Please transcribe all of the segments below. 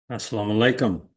Assalamu alaikum.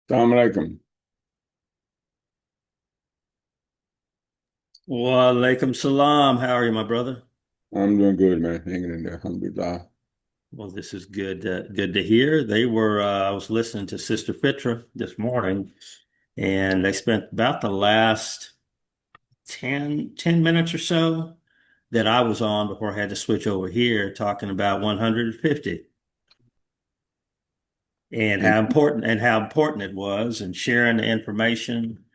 Assalamu alaikum. Wa alaikum salam. How are you, my brother? I'm doing good, man. Hanging in there. Alhamdulillah. Well, this is good to hear. I was listening to Sister Fitra this morning, and they spent about the last ten minutes or so that I was on before I had to switch over here talking about 150 and And how important it was and sharing the information,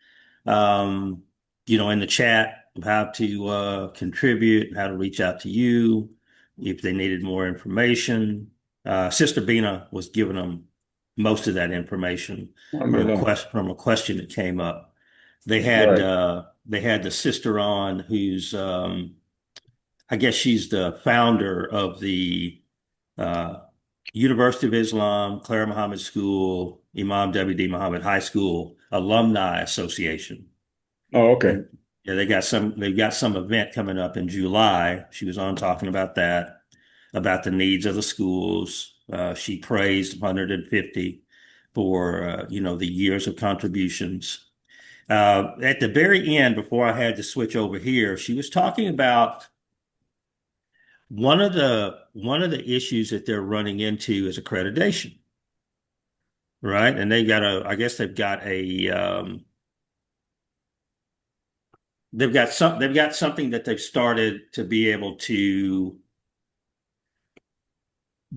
um, in the chat of how to contribute, how to reach out to you if they needed more information. Sister Bina was giving them most of that information alhamdulillah. from a question that came up. Right. They had the sister on who's I guess she's the founder of the uh, University of Islam, Claire Muhammad School, Imam W.D. Muhammad High School Alumni Association. Oh, okay. And yeah, they've got some event coming up in July. She was on talking about that, about the needs of the schools. She praised 150 for the years of contributions. At the very end, before I had to switch over here, she was talking about one of the issues that they're running into is accreditation, right? And I guess they've got something that they've started to be able to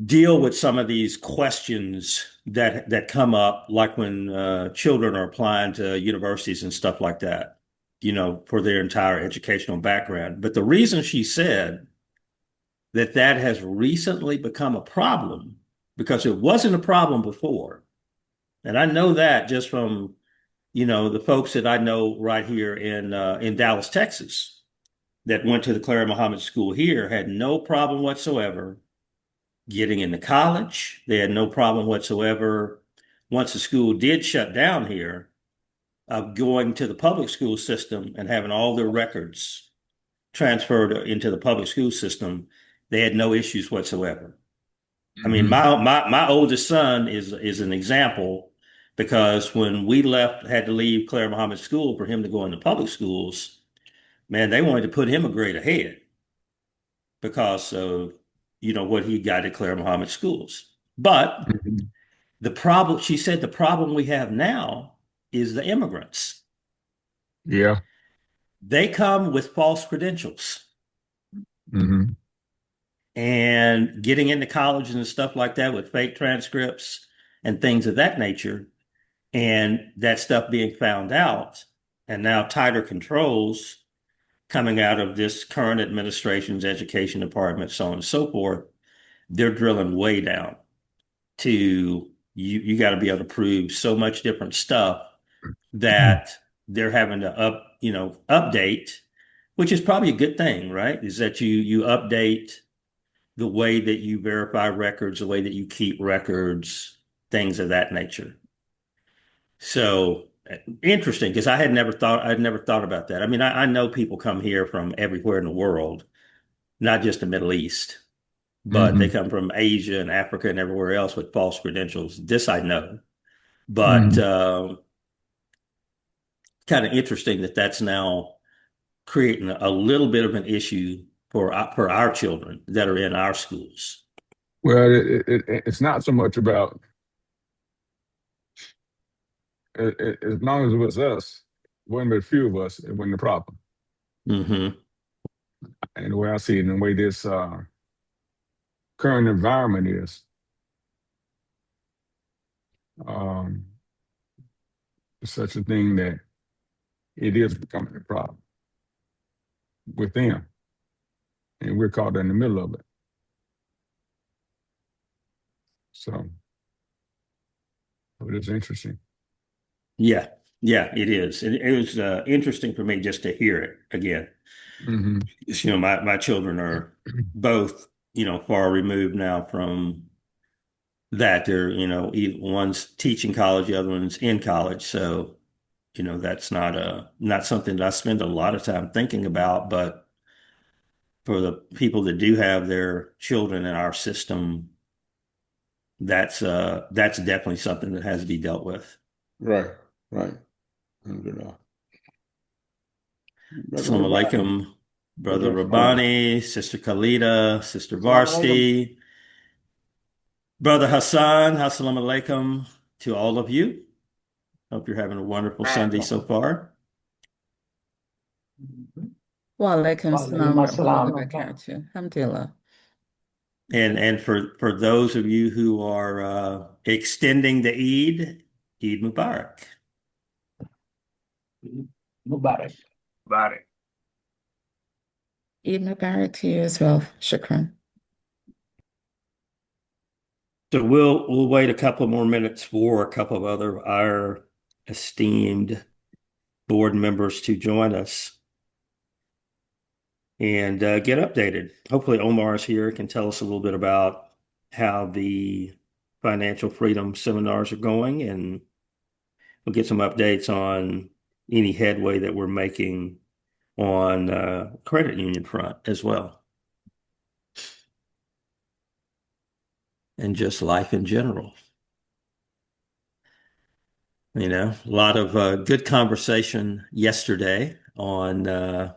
deal with some of these questions that come up, like when children are applying to universities and stuff like that, for their entire educational background. But the reason she said that has recently become a problem, because it wasn't a problem before, and I know that just from the folks that I know right here in Dallas, Texas, that went to the Clara Muhammad School here, had no problem whatsoever getting into college. They had no problem whatsoever once the school did shut down here of going to the public school system and having all their records transferred into the public school system. They had no issues whatsoever. I mean, Hmm. my oldest son is an example, because when we had to leave Claire Muhammad School for him to go into public schools, man, they wanted to put him a grade ahead because of what he got at Claire Muhammad schools. But Hmm. she said, the problem we have now is the immigrants. Yeah. They come with false credentials Hmm. and getting into colleges and stuff like that with fake transcripts and things of that nature. And that stuff being found out, and now tighter controls coming out of this current administration's education department, so on and so forth. They're drilling way down to you got to be able to prove so much different stuff that they're having to update, which is probably a good thing, right? Is that you update the way that you verify records, the way that you keep records, things of that nature. So interesting, because I'd never thought about that. I mean, I know people come here from everywhere in the world, not just the Middle East, but they Hmm. come from Asia and Africa and everywhere else with false credentials. This I know, but Hmm. kind of interesting that that's now creating a little bit of an issue for our children that are in our schools. Well, it's not so much about as long as it was us, one but few of us, it wasn't a problem. Hmm. And the way I see it, and the way this current environment is, um, it's such a thing that it is becoming a problem with them, and we're caught in the middle of it. So, but it's interesting. Yeah, yeah, it is. It was interesting for me just to hear it again. Hmm. My children are both, far removed now from that. They're, one's teaching college, the other one's in college. So, that's not something that I spend a lot of time thinking about. But for the people that do have their children in our system, that's definitely something that has to be dealt with. Right, right. Alhamdulillah. Brother Assalamu Rabbi, alaikum, Brother Brother Salam. Rabbani, Sister Khalida, Sister Assalamu alaikum. Varsti, Brother Hassan. Assalamu alaikum to all of you. Hope you're having a wonderful Sunday so far. Wa alaikum salam Walaikum wa rahmatullahi wa assalam. barakatuh. Alhamdulillah. And for those of you who are extending the Eid, Eid Mubarak. Mubarak. Mubarak. Eid Mubarak to you as well. Shukran. So we'll wait a couple more minutes for a couple of other our esteemed board members to join us and get updated. Hopefully Omar is here, can tell us a little bit about how the financial freedom seminars are going, and we'll get some updates on any headway that we're making on credit union front as well. And just life in general. You know, a lot of good conversation yesterday on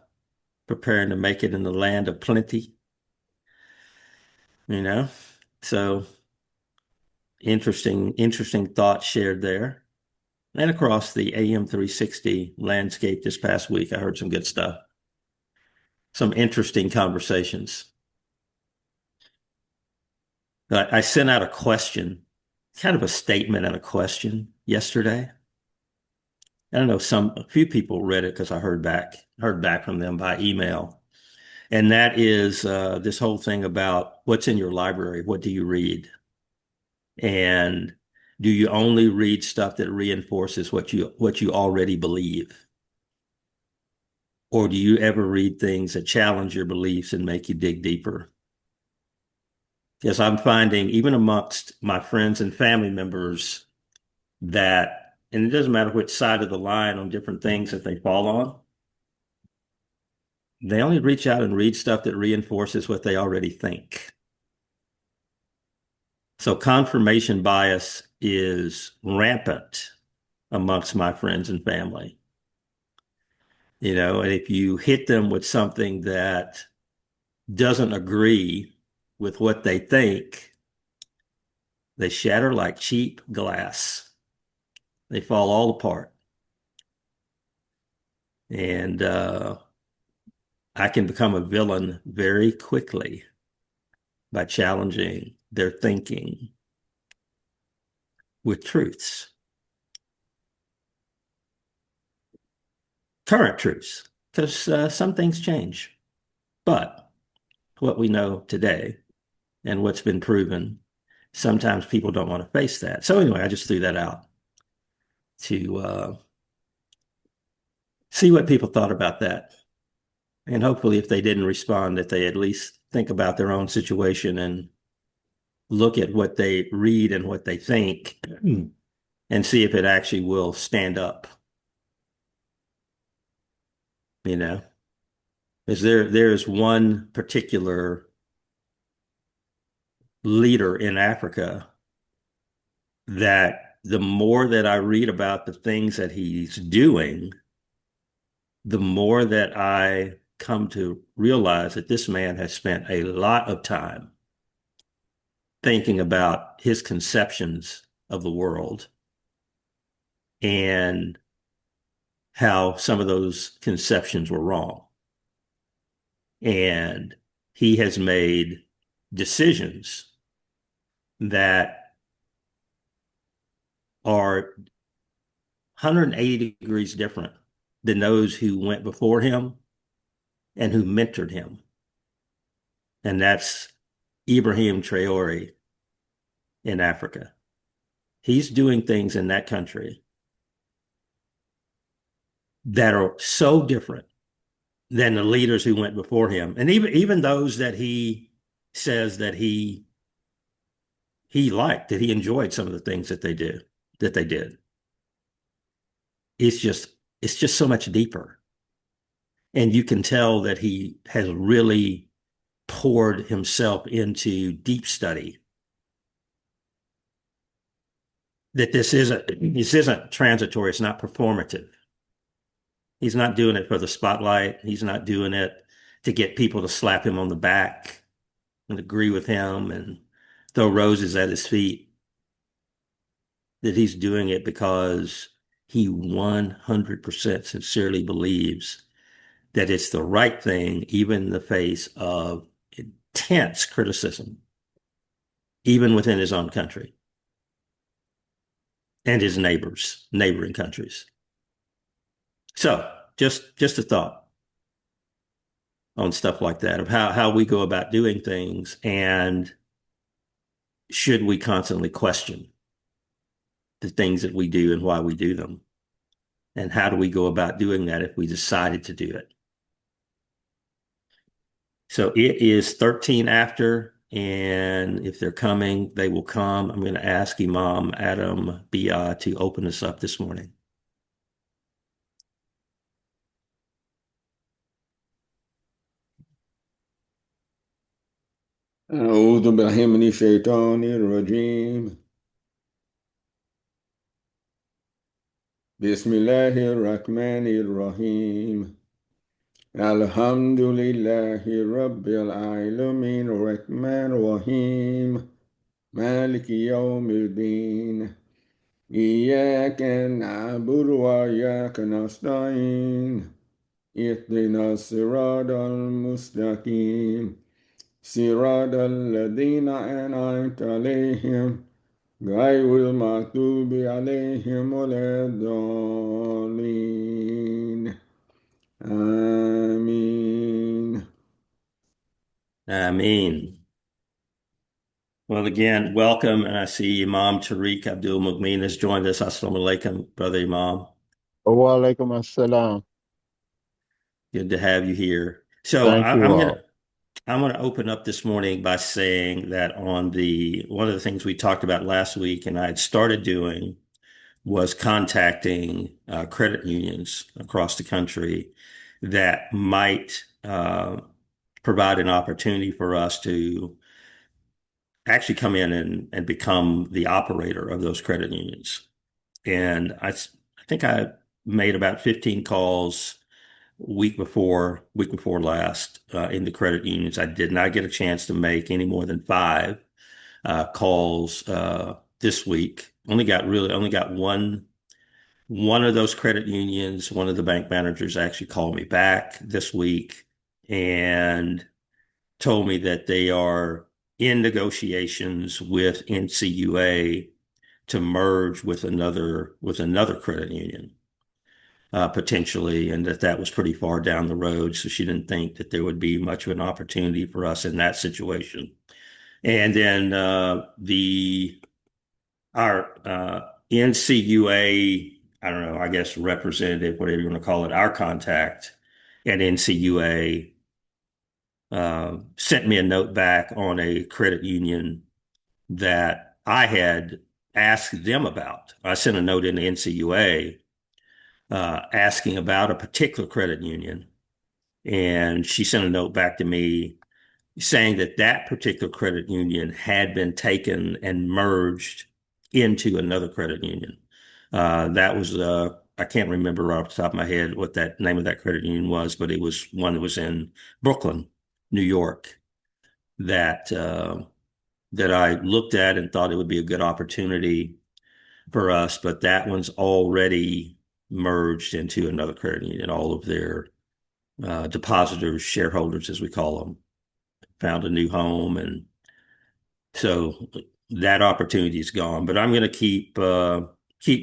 preparing to make it in the land of plenty. You know, so interesting thoughts shared there. And across the AM 360 landscape this past week, I heard some good stuff. Some interesting conversations. I sent out a question, kind of a statement and a question yesterday. I don't know, a few people read it because I heard back from them by email. And that is this whole thing about what's in your library. What do you read? And do you only read stuff that reinforces what you already believe? Or do you ever read things that challenge your beliefs and make you dig deeper? Because I'm finding, even amongst my friends and family members, that, and it doesn't matter which side of the line on different things that they fall on, they only reach out and read stuff that reinforces what they already think. So confirmation bias is rampant amongst my friends and family. You know, and if you hit them with something that doesn't agree with what they think, they shatter like cheap glass. They fall all apart. And I can become a villain very quickly by challenging their thinking with truths. Current truths, because some things change. But what we know today and what's been proven, sometimes people don't want to face that. So anyway, I just threw that out to see what people thought about that. And hopefully if they didn't respond, that they at least think about their own situation and look at what they read and what they think and see if it actually will stand up. You know, is there's one particular leader in Africa that the more that I read about the things that he's doing, the more that I come to realize that this man has spent a lot of time thinking about his conceptions of the world and how some of those conceptions were wrong. And he has made decisions that are 180 degrees different than those who went before him and who mentored him. And that's Ibrahim Traore in Africa. He's doing things in that country that are so different than the leaders who went before him. And even those that he says that he liked, that he enjoyed some of the things that they did. It's just so much deeper. And you can tell that he has really poured himself into deep study. That this isn't, this isn't transitory. It's not performative. He's not doing it for the spotlight. He's not doing it to get people to slap him on the back and agree with him and throw roses at his feet. That he's doing it because he 100% sincerely believes that it's the right thing, even in the face of intense criticism, even within his own country and his neighboring countries. So just a thought on stuff like that, of how we go about doing things, and should we constantly question the things that we do and why we do them, and how do we go about doing that if we decided to do it. So it is 13 after, and if they're coming, they will come. I'm going to ask Imam Adam Bia to open us up this morning. أعوذ بالله من الشيطان الرجيم بسم الله الرحمن الرحيم الحمد لله رب العالمين الرحمن الرحيم مالك يوم الدين إياك نعبد وإياك نستعين اهدنا الصراط المستقيم صراط الذين أنعمت عليهم غير المغضوب عليهم ولا الضالين آمين. Ameen. Well, again, welcome. And I see Imam Tariq Abdul Mughmin has joined us. Assalamu alaikum, Brother Imam. Wa alaikum assalam. Good to have you here. So Thank you all. I'm gonna open up this morning by saying that one of the things we talked about last week, and I had started doing, was contacting credit unions across the country that might provide an opportunity for us to actually come in and become the operator of those credit unions. And I think I made about 15 calls week before last into credit unions. I did not get a chance to make any more than 5 calls this week. Only got one of those credit unions. One of the bank managers actually called me back this week and told me that they are in negotiations with NCUA to merge with another credit union, potentially, and that was pretty far down the road. So she didn't think that there would be much of an opportunity for us in that situation. And then our NCUA, I don't know, I guess representative, whatever you want to call it, our contact at NCUA sent me a note back on a credit union that I had asked them about. I sent a note into NCUA asking about a particular credit union, and she sent a note back to me saying that particular credit union had been taken and merged into another credit union. That was I can't remember off the top of my head what that name of that credit union was, but it was one that was in Brooklyn, New York, that I looked at and thought it would be a good opportunity for us, but that one's already merged into another credit union. All of their depositors, shareholders, as we call them, found a new home, and so that opportunity is gone. But I'm going to keep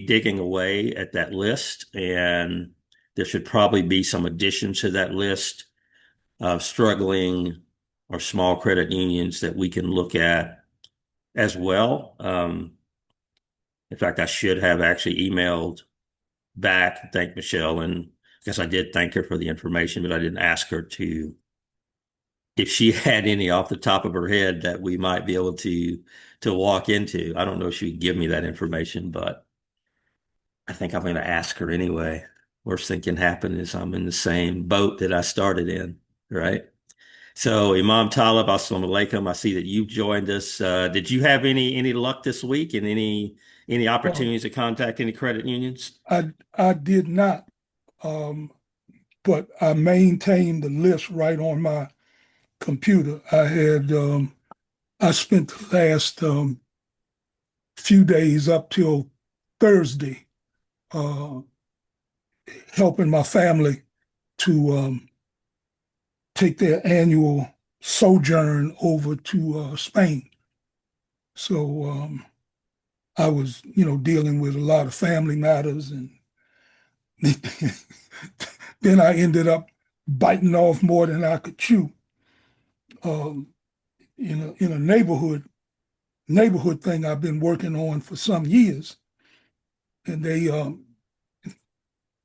digging away at that list, and there should probably be some additions to that list of struggling or small credit unions that we can look at as well. In fact, I should have actually emailed back, thank Michelle, and I guess I did thank her for the information, but I didn't ask her if she had any off the top of her head that we might be able to walk into. I don't know if she'd give me that information, but I think I'm going to ask her anyway. Worst thing can happen is I'm in the same boat that I started in, right? So Imam Talib, assalamu alaikum. I see that you've joined us. Did you have any luck this week and Any opportunities to contact any credit unions? I did not, but I maintained the list right on my computer. I spent the last few days up till Thursday uh, helping my family to take their annual sojourn over to Spain. So I was, dealing with a lot of family matters, and then I ended up biting off more than I could chew. Um, in a neighborhood thing I've been working on for some years, and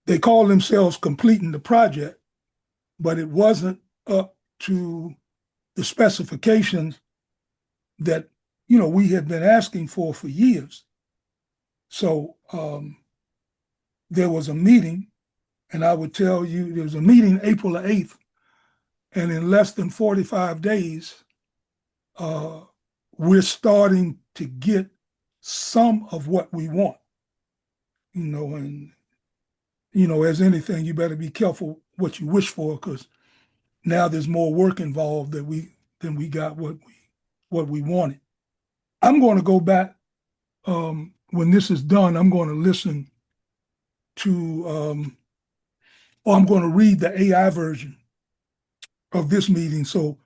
they call themselves completing the project, but it wasn't up to the specifications that we had been asking for years. So there was a meeting, and I would tell you there was a meeting April the 8th, and in less than 45 days, we're starting to get some of what we want. And as anything, you better be careful what you wish for, because now there's more work involved than we got what we wanted. I'm going to go back when this is done. I'm going to listen to, or I'm going to read the AI version of this meeting, so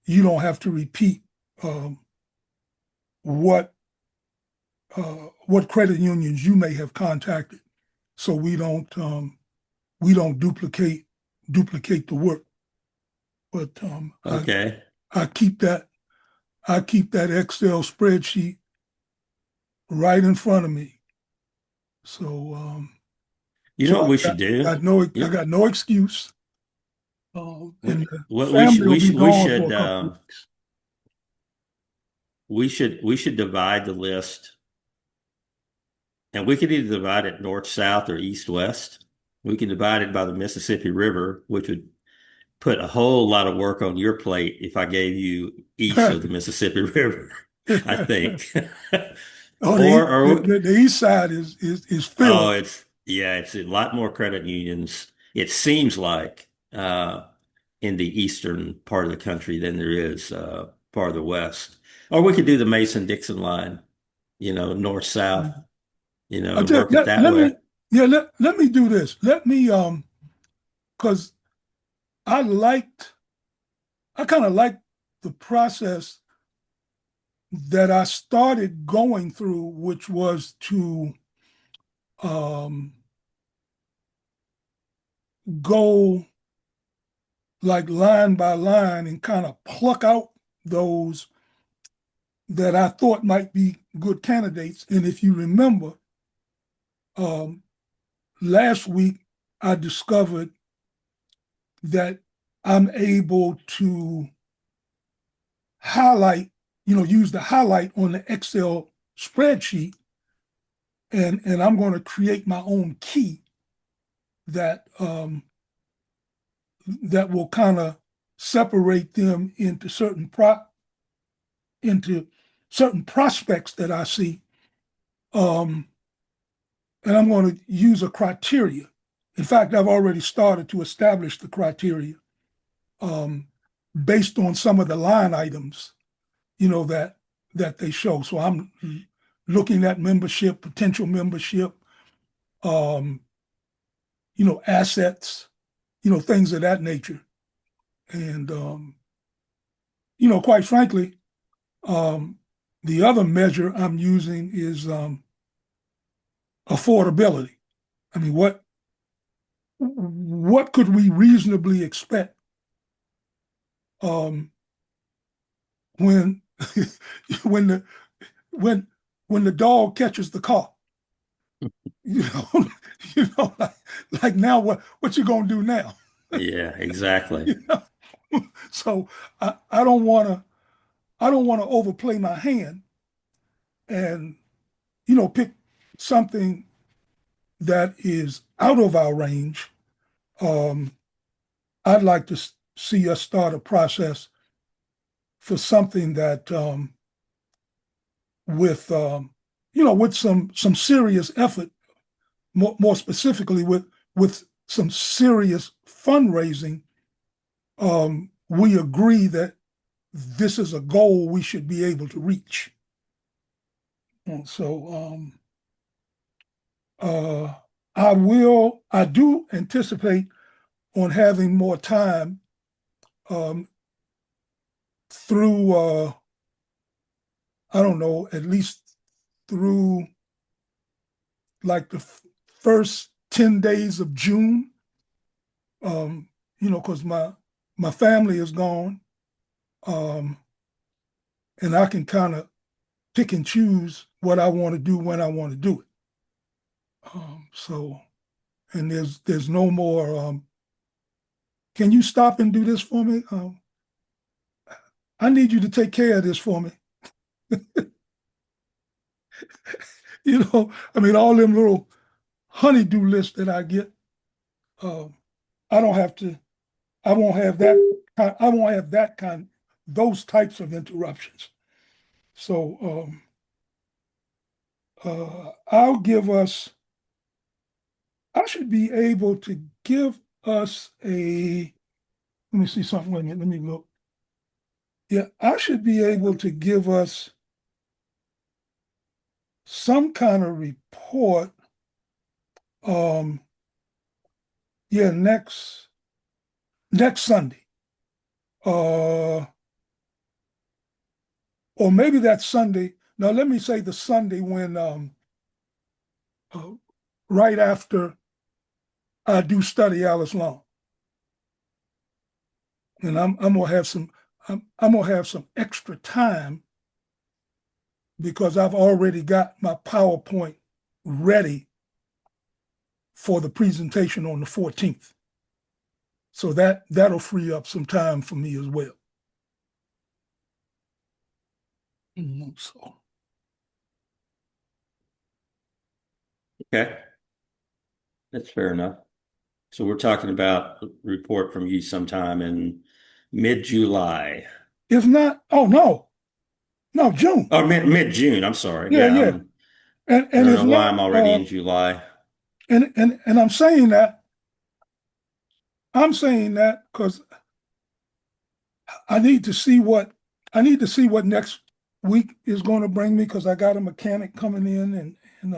you don't have to repeat what credit unions you may have contacted, so we don't duplicate the work. But Okay. I keep that Excel spreadsheet right in front of me. So You know what we should do? I got no excuse. And the What family will be gone for a couple of weeks. we should divide the list, and we could either divide it north, south, or east, west. We can divide it by the Mississippi River, which would put a whole lot of work on your plate if I gave you east of the Mississippi River, I think. The east side is filled. Oh, it's a lot more credit unions, it seems like, in the eastern part of the country than there is farther west. Or we could do the Mason-Dixon line, north, south, work it that way. Let me do this. Let me because I kind of liked the process that I started going through, which was to go like line by line and kind of pluck out those that I thought might be good candidates. And if you remember, last week I discovered that I'm able to highlight, use the highlight on the Excel spreadsheet, and I'm going to create my own key that that will kind of separate them into certain prospects that I see, and I'm going to use a criteria. In fact, I've already started to establish the criteria based on some of the line items, that they show. So I'm looking at membership, potential membership, assets, things of that nature. And, quite frankly, the other measure I'm using is affordability. I mean, what could we reasonably expect when when the dog catches the car? you know like now what you gonna do now? Yeah, exactly. So I don't want to overplay my hand and pick something that is out of our range. I'd like to see us start a process for something that with with some serious effort, more specifically with some serious fundraising, we agree that this is a goal we should be able to reach. And so I do anticipate on having more time through, I don't know, at least through like the first 10 days of June, because my family is gone, and I can kind of pick and choose what I want to do when I want to do it. And there's no more. Can you stop and do this for me? I need you to take care of this for me. I mean, all them little honeydew lists that I get. I don't have to. I won't have that. I won't have those types of interruptions. So I'll give us. I should be able to give us a. Let me see something. Wait a minute. Let me look. Yeah, I should be able to give us some kind of report. Yeah, next Sunday. Or maybe that Sunday. Now let me say the Sunday when right after I do study Alice Long. And I'm gonna have some extra time because I've already got my PowerPoint ready for the presentation on the 14th. So that'll free up some time for me as well. So Okay. That's fair enough. So we're talking about a report from you sometime in mid-July. if not, oh no, June. Or mid-June, I'm sorry. Yeah. I And don't if know why not, I'm already in July. and I'm saying that because I need to see what next week is going to bring me because I got a mechanic coming in and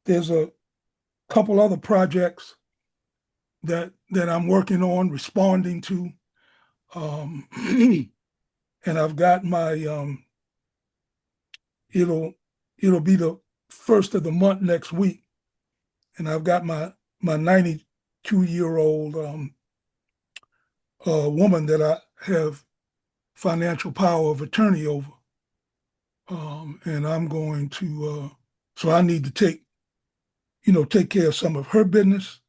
there's a couple other projects that I'm working on responding to, and I've got my it'll be the first of the month next week, and I've got my 92-year-old woman that I have financial power of attorney over, and I'm going to so I need to take care of some of her business.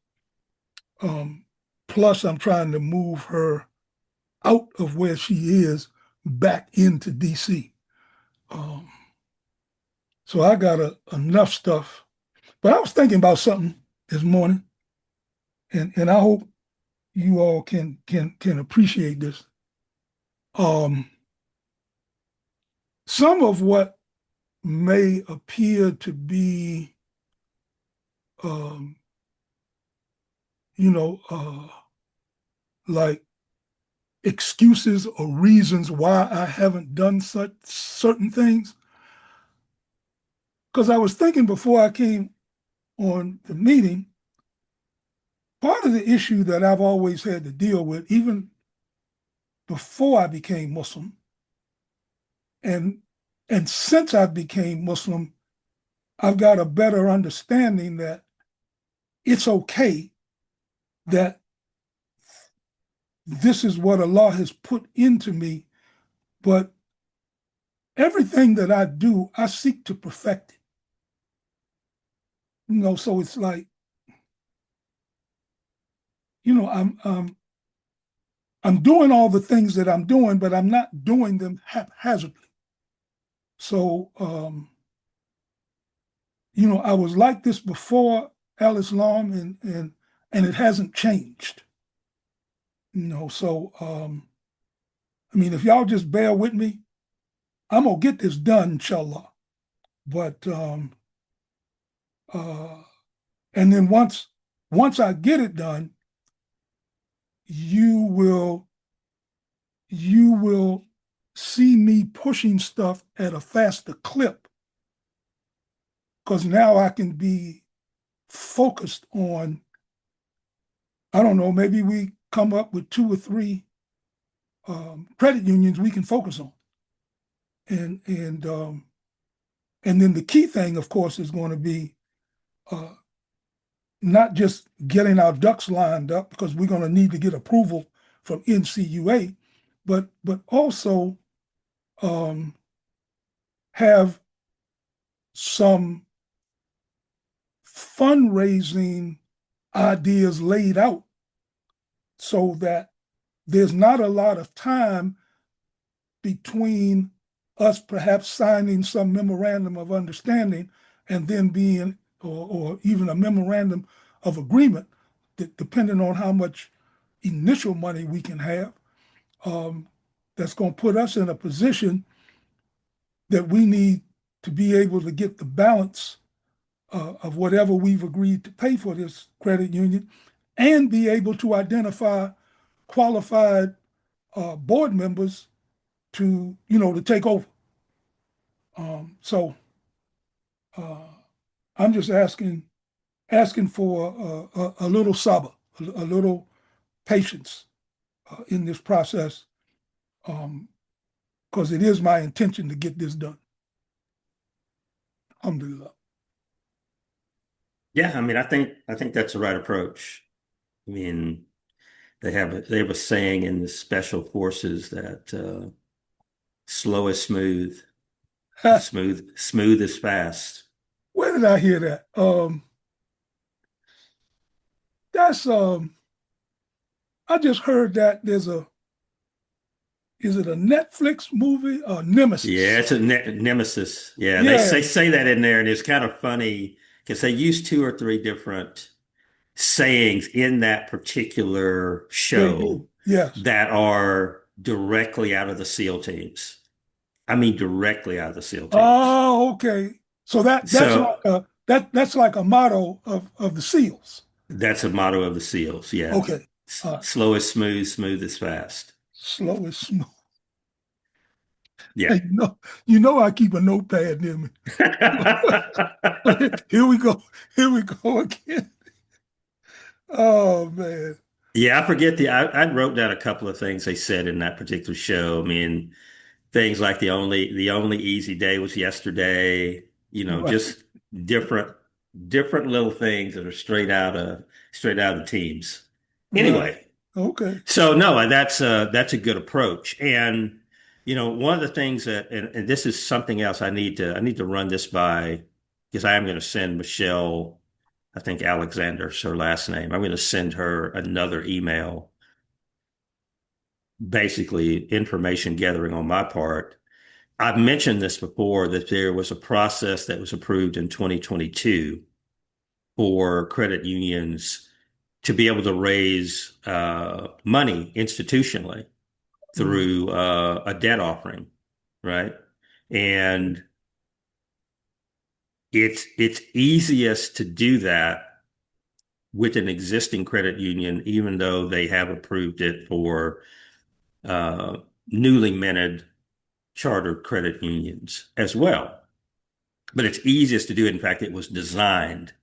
Plus, I'm trying to move her out of where she is back into DC. So I got enough stuff. But I was thinking about something this morning, and I hope you all can appreciate this. Some of what may appear to be, like excuses or reasons why I haven't done such certain things. Because I was thinking before I came on the meeting, part of the issue that I've always had to deal with, even before I became Muslim, and since I became Muslim, I've got a better understanding that it's okay that this is what Allah has put into me, but everything that I do, I seek to perfect it. So it's like, I'm doing all the things that I'm doing, but I'm not doing them haphazardly. So, I was like this before Al-Islam, and it hasn't changed. So I mean, if y'all just bear with me, I'm gonna get this done, inshallah. But and then once I get it done, you will see me pushing stuff at a faster clip, because now I can be focused on, I don't know, maybe we come up with 2 or 3 credit unions we can focus on. And then the key thing, of course, is going to be not just getting our ducks lined up, because we're going to need to get approval from NCUA, but also have some fundraising ideas laid out so that there's not a lot of time between us perhaps signing some memorandum of understanding and then being, or even a memorandum of agreement, depending on how much initial money we can have, that's going to put us in a position that we need to be able to get the balance of whatever we've agreed to pay for this credit union, and be able to identify qualified board members to take over. So I'm just asking for a little sabr, a little patience in this process, because it is my intention to get this done. Alhamdulillah. Yeah, I mean, I think that's the right approach. I mean, they have a saying in the special forces that slow is smooth, smooth is fast. Where did I hear that? That's I just heard that is it a Netflix movie or Nemesis? Yeah, it's a nemesis. Yeah, Yeah. they say that in there, and it's kind of funny because they use 2 or 3 different sayings in that particular They show do. Yes. that are directly out of the SEAL teams. I mean, directly out of the SEAL teams. Oh, okay. So that's like a motto of the SEALs. That's a motto of the SEALs. Yeah. Okay. Slow is smooth, smooth is fast. Slow is smooth. Yeah. Hey, I keep a notepad near me. Here we go. Here we go again. Oh man. Yeah, I forget I wrote down a couple of things they said in that particular show. I mean, things like the only easy day was yesterday, Right. just different little things that are straight out of the teams. Anyway, Right. Okay. so no, that's a good approach. And one of the things that, and this is something else I need to run this by, because I am going to send Michelle, I think Alexander's her last name. I'm going to send her another email, basically information gathering on my part. I've mentioned this before, that there was a process that was approved in 2022 for credit unions to be able to raise money institutionally through a debt offering, right? And it's easiest to do that with an existing credit union, even though they have approved it for newly minted chartered credit unions as well. But it's easiest to do it. In fact, it was designed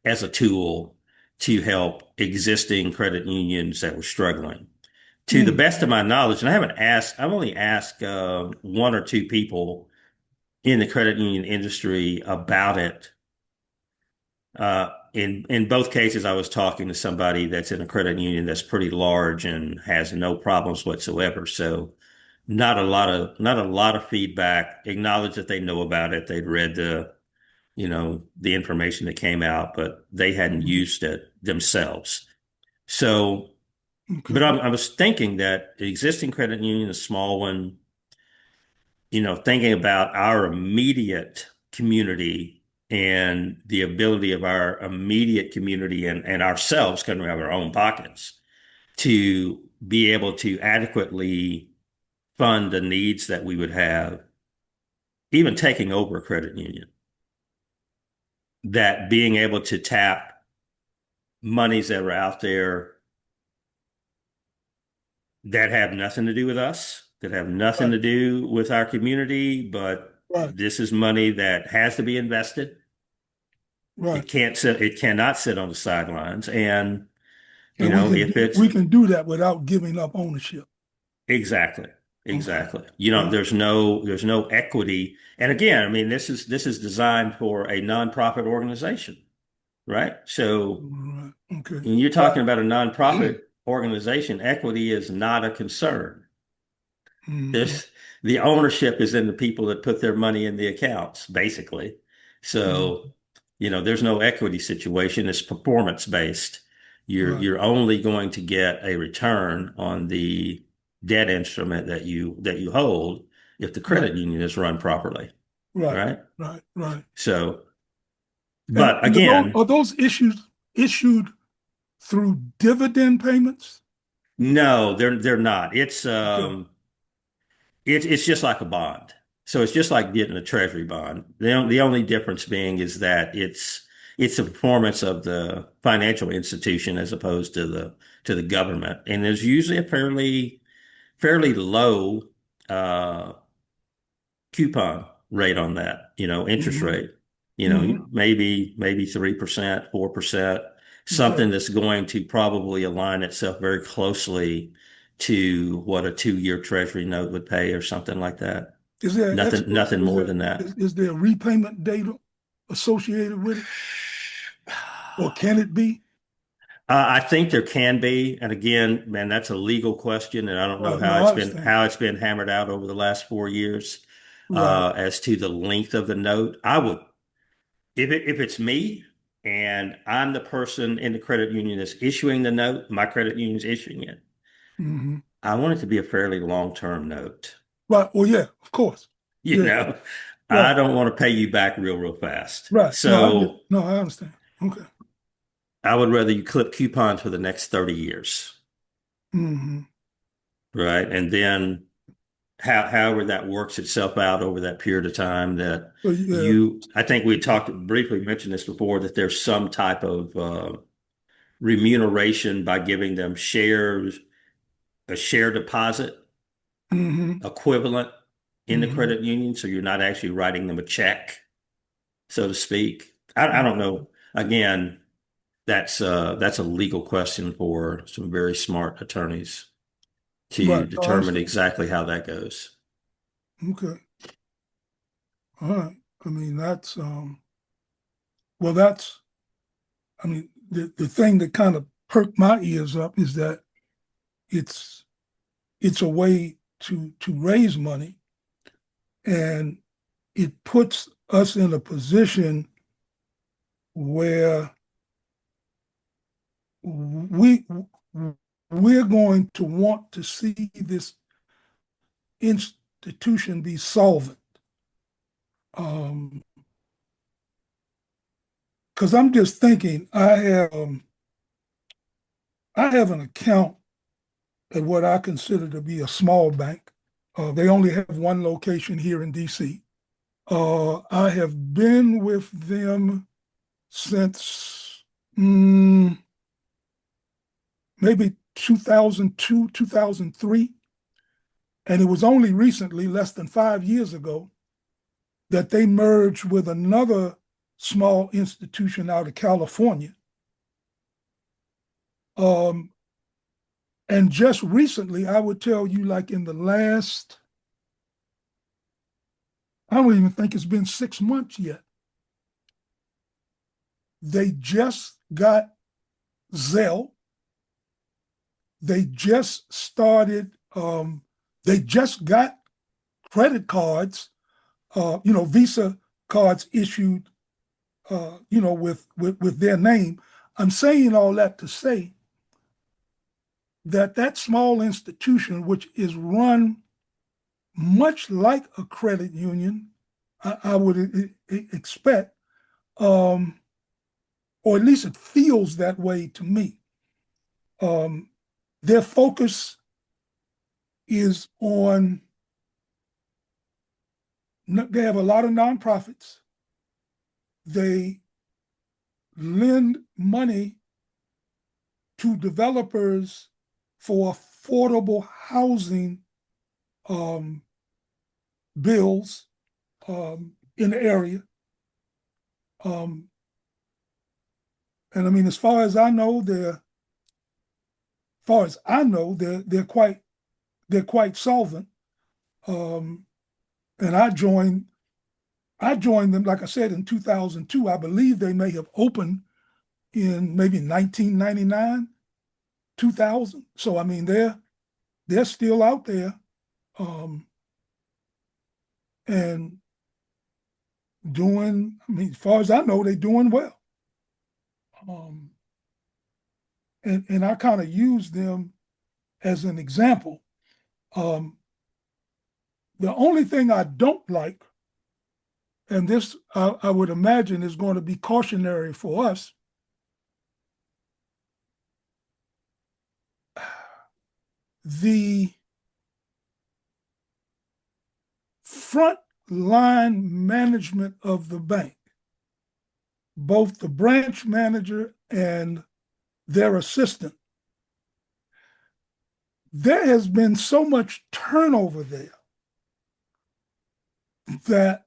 as a tool to help existing credit unions that were struggling. To the best of my knowledge, and I've only asked 1 or 2 people in the credit union industry about it. In both cases, I was talking to somebody that's in a credit union that's pretty large and has no problems whatsoever. So not a lot of feedback. Acknowledge that they know about it. They'd read the information that came out, but they hadn't used it themselves. So, Okay. but I was thinking that the existing credit union, a small one, thinking about our immediate community and the ability of our immediate community and ourselves coming out of our own pockets to be able to adequately fund the needs that we would have even taking over a credit union, that being able to tap monies that are out there that have nothing to do with us, that have nothing to do with our community, but Right. this is money that has to be invested. Right. It cannot sit on the sidelines. And, And we can do that without giving up ownership. exactly. Exactly. Right. There's no equity. And again, I mean, this is designed for a nonprofit organization, right? So Right. Okay. when you're talking about a nonprofit organization, equity is not a concern. Mhm. The ownership is in the people that put their money in the accounts, basically. So, there's no equity situation. It's performance based. Right. You're only going to get a return on the debt instrument that you hold if the credit union is run properly, Right. right? Right. Right. So, And but again, are those issued through dividend payments? no, they're not. Okay. It's just like a bond. So it's just like getting a treasury bond. The only difference being is that it's a performance of the financial institution as opposed to the government. And there's usually a fairly low uh, coupon rate on that, interest Hmm. rate, Hmm. maybe 3%, 4%, Okay. something that's going to probably align itself very closely to what a 2-year treasury note would pay or something like that. Is there an Nothing more than that. is there a repayment date associated with it, or can it be? I think there can be, and again, man, that's a legal question, and I don't know Right. No, I understand. how it's been hammered out over the last 4 years Right. as to the length of the note. I would, if it's me and I'm the person in the credit union that's issuing the note, my credit union is issuing it. Hmm. I want it to be a fairly long-term note. Right. Well, yeah, of course. You Yeah. know, I Right. don't want to pay you back real fast. Right. So No, I understand. Okay. I would rather you clip coupons for the next 30 years, Hmm. right? And then however that works itself out over that period of time that So yeah. I think we talked briefly mentioned this before, that there's some type of remuneration by giving them a share deposit Hmm. equivalent in the Hmm. credit union. So you're not actually writing them a check, so to speak. I don't know. Again, that's a legal question for some very smart attorneys to Right. No, I determine understand. exactly how that goes. Okay. All right. I mean, well, that's, I mean, the thing that kind of perked my ears up is that it's it's a way to raise money, and it puts us in a position where we we're going to want to see this institution be solvent. Because I'm just thinking, I have an account at what I consider to be a small bank. They only have one location here in DC. I have been with them since maybe 2002, 2003. And it was only recently, less than 5 years ago, that they merged with another small institution out of California. Um, and just recently, I would tell you, like in the last, I don't even think it's been 6 months yet, they just got Zelle. They just started, they just got credit cards, Visa cards issued, with their name. I'm saying all that to say that that small institution, which is run much like a credit union, I would expect, or at least it feels that way to me. Their focus is on they have a lot of nonprofits. They lend money to developers for affordable housing bills in the area. And I mean, as far as I know, they're quite solvent. And I joined them, like I said, in 2002. I believe they may have opened in maybe 1999, 2000. So I mean, they're still out there, and doing. I mean, as far as I know, they're doing well. And I kind of use them as an example. The only thing I don't like, and this I would imagine is going to be cautionary for us, the front line management of the bank, both the branch manager and their assistant. There has been so much turnover there that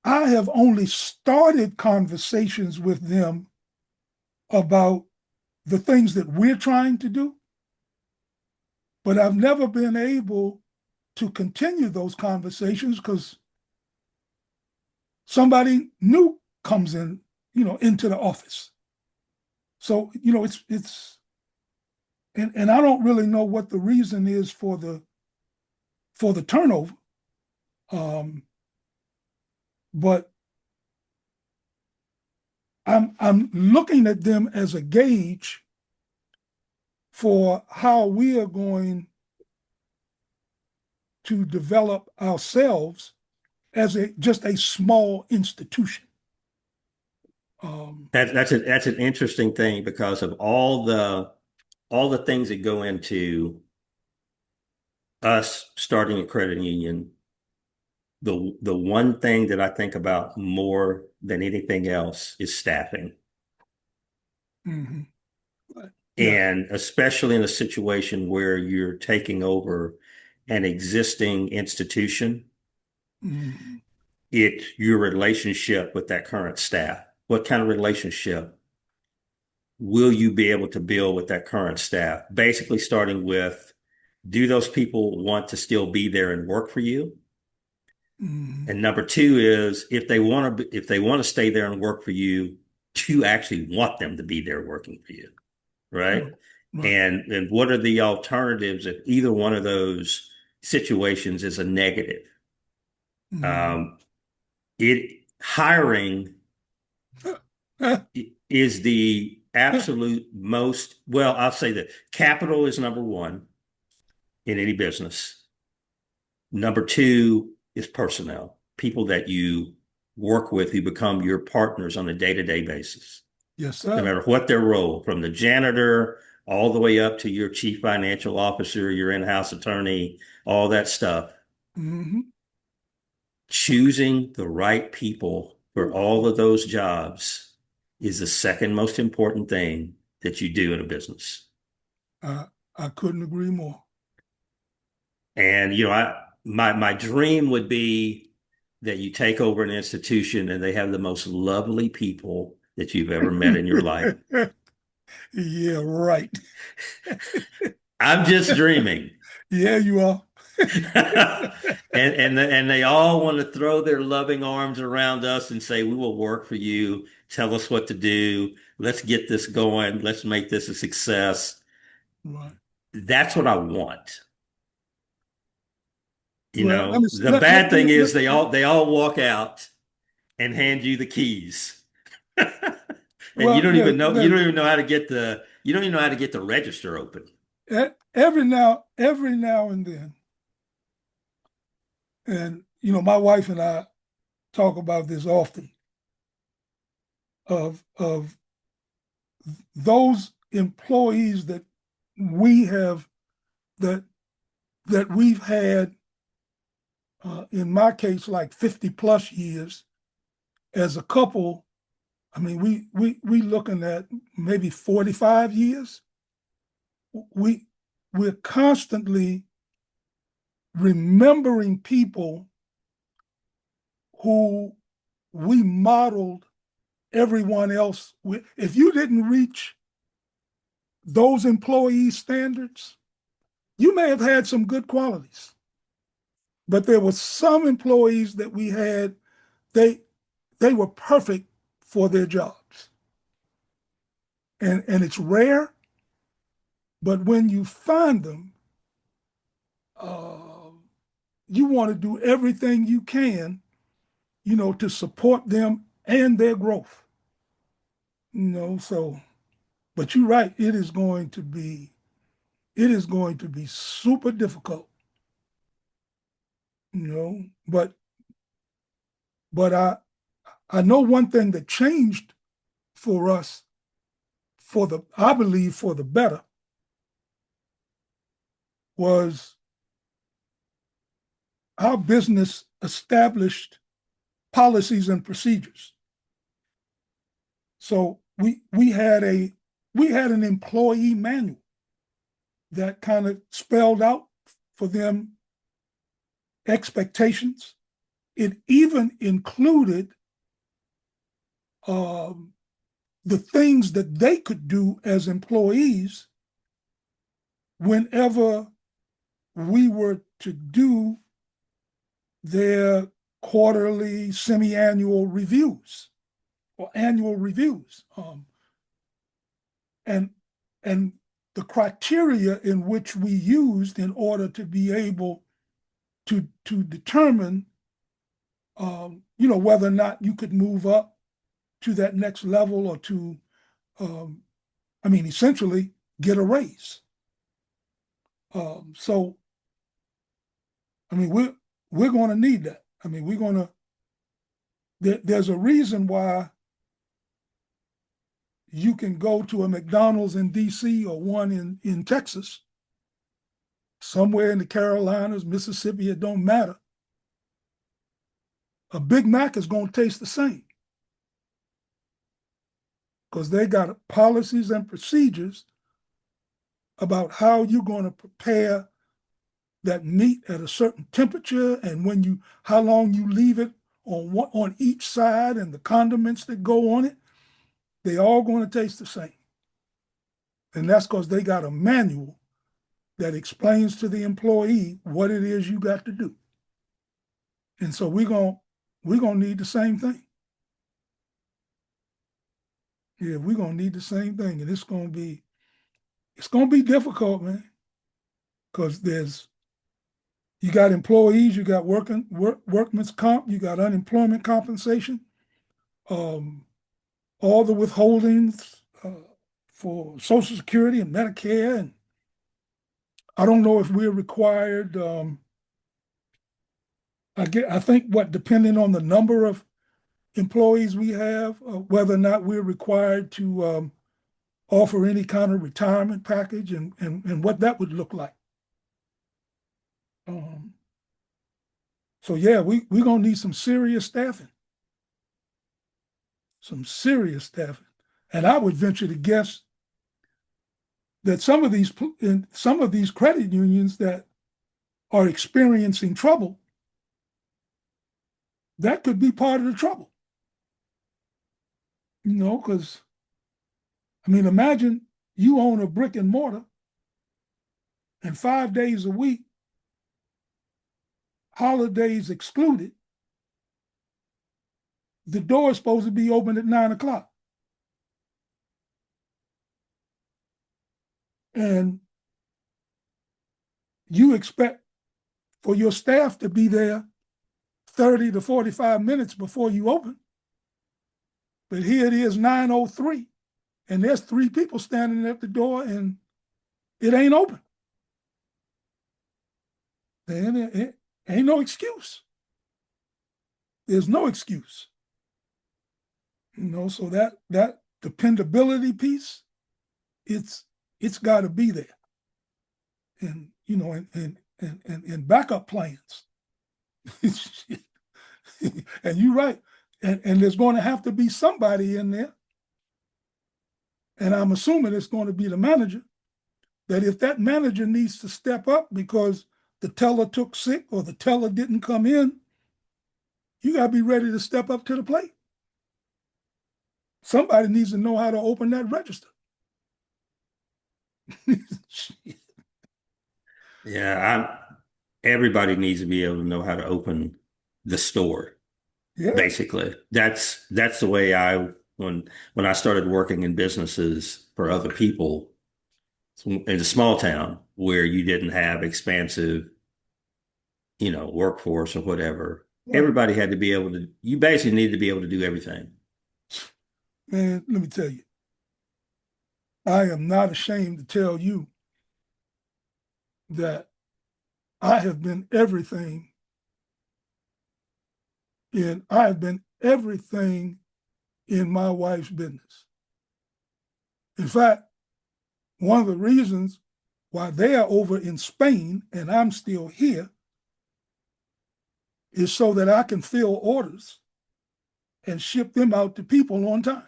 I have only started conversations with them about the things that we're trying to do, but I've never been able to continue those conversations because somebody new comes in, into the office. So, it's and I don't really know what the reason is for the turnover. But I'm looking at them as a gauge for how we are going to develop ourselves as just a small institution. That's an interesting thing because of all the things that go into us starting a credit union. The one thing that I think about more than anything else is staffing. Mm-hmm. And especially in a situation where you're taking over an existing institution, Mm-hmm. it's your relationship with that current staff. What kind of relationship will you be able to build with that current staff? Basically, starting with, do those people want to still be there and work for you? Mm-hmm. And number two is if they want to stay there and work for you, do you actually want them to be there working for you, right? Right. And what are the alternatives if either one of those situations is a negative? Mm-hmm. Hiring is the absolute most, well, I'll say that capital is number one in any business. Number two is personnel, people that you work with who become your partners on a day-to-day basis. Yes, sir. No matter what their role, from the janitor all the way up to your chief financial officer, your in-house attorney, all that stuff. Mm-hmm. Choosing the right people for all of those jobs is the second most important thing that you do in a business. I couldn't agree more. And my dream would be that you take over an institution and they have the most lovely people that you've ever met in your life. Yeah, right. I'm just dreaming. Yeah, you are. and they all want to throw their loving arms around us and say, we will work for you. Tell us what to do. Let's get this going. Let's make this a success. Right. That's what I want. Well, The bad thing is they all walk out and hand you the keys. And you don't even know how to get the register open. Every now and then, and my wife and I talk about this often, of those employees that we have that we've had in my case, like 50 plus years. As a couple, I mean, we looking at maybe 45 years. We're constantly remembering people who we modeled everyone else with. If you didn't reach those employee standards, you may have had some good qualities, but there were some employees that we had, they were perfect for their jobs. And it's rare, but when you find them, you want to do everything you can, to support them and their growth. So, but you're right, it is going to be super difficult, but I know one thing that changed for us I believe for the better was our business established policies and procedures. So we had an employee manual that kind of spelled out for them expectations. It even included the things that they could do as employees whenever we were to do their quarterly, semi-annual reviews or annual reviews. And the criteria in which we used in order to be able to determine, whether or not you could move up to that next level or to, essentially get a raise. So, we're going to need that. There's a reason why you can go to a McDonald's in DC or one in Texas, somewhere in the Carolinas, Mississippi, it don't matter. A Big Mac is going to taste the same because they got policies and procedures about how you're going to prepare that meat at a certain temperature and how long you leave it on each side and the condiments that go on it. They all going to taste the same. And that's because they got a manual that explains to the employee what it is you got to do. And so we're gonna need the same thing. Yeah, we're gonna need the same thing. And it's gonna be difficult, man. Because you got employees, you got workman's comp, you got unemployment compensation, all the withholdings for Social Security and Medicare. And I don't know if we're required, I think depending on the number of employees we have, whether or not we're required to offer any kind of retirement package and what that would look like. So yeah, we're gonna need some serious staffing. And I would venture to guess that some of these credit unions that are experiencing trouble, that could be part of the trouble. Because imagine you own a brick and mortar and 5 days a week, holidays excluded, the door is supposed to be open at 9:00. And you expect for your staff to be there 30 to 45 minutes before you open. But here it is 9:03, and there's 3 people standing at the door and it ain't open. And it ain't no excuse. There's no excuse. So that dependability piece, it's got to be there. And and backup plans. And you're right. And there's going to have to be somebody in there, and I'm assuming it's going to be the manager, that if that manager needs to step up because the teller took sick or the teller didn't come in, you got to be ready to step up to the plate. Somebody needs to know how to open that register. Yeah, everybody needs to be able to know how to open the store. Yeah. Basically, that's the way when I started working in businesses for other people in a small town where you didn't have expansive, workforce or whatever. Everybody had to be able to. You basically need to be able to do everything. Man, let me tell you, I am not ashamed to tell you that I have been everything in my wife's business. In fact, one of the reasons why they are over in Spain and I'm still here is so that I can fill orders and ship them out to people on time.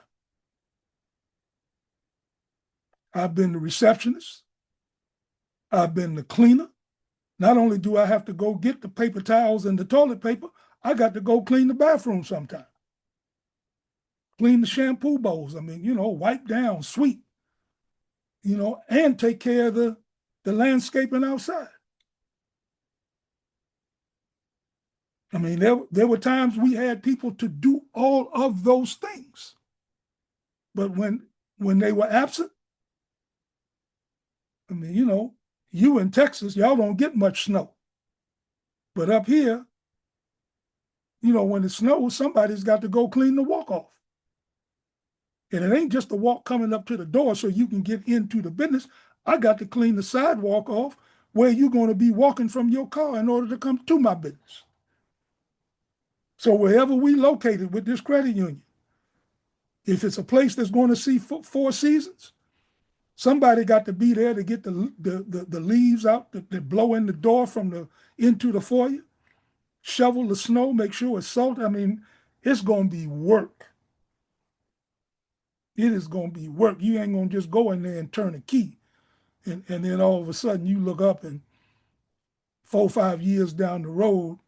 I've been the receptionist. I've been the cleaner. Not only do I have to go get the paper towels and the toilet paper, I got to go clean the bathroom sometime. Clean the shampoo bowls. I mean, wipe down, sweep, and take care of the landscaping outside. I mean, there were times we had people to do all of those things. But when they were absent, I mean, you in Texas, y'all don't get much snow. But up here, when it snows, somebody's got to go clean the walk-off. And it ain't just the walk coming up to the door so you can get into the business. I got to clean the sidewalk off where you're going to be walking from your car in order to come to my business. So wherever we located with this credit union, if it's a place that's going to see 4 seasons, somebody got to be there to get the leaves out that blow in the door into the foyer, shovel the snow, make sure it's salt. I mean, it's going to be work. It is going to be work. You ain't going to just go in there and turn a key. And then all of a sudden you look up and 4 or 5 years down the road,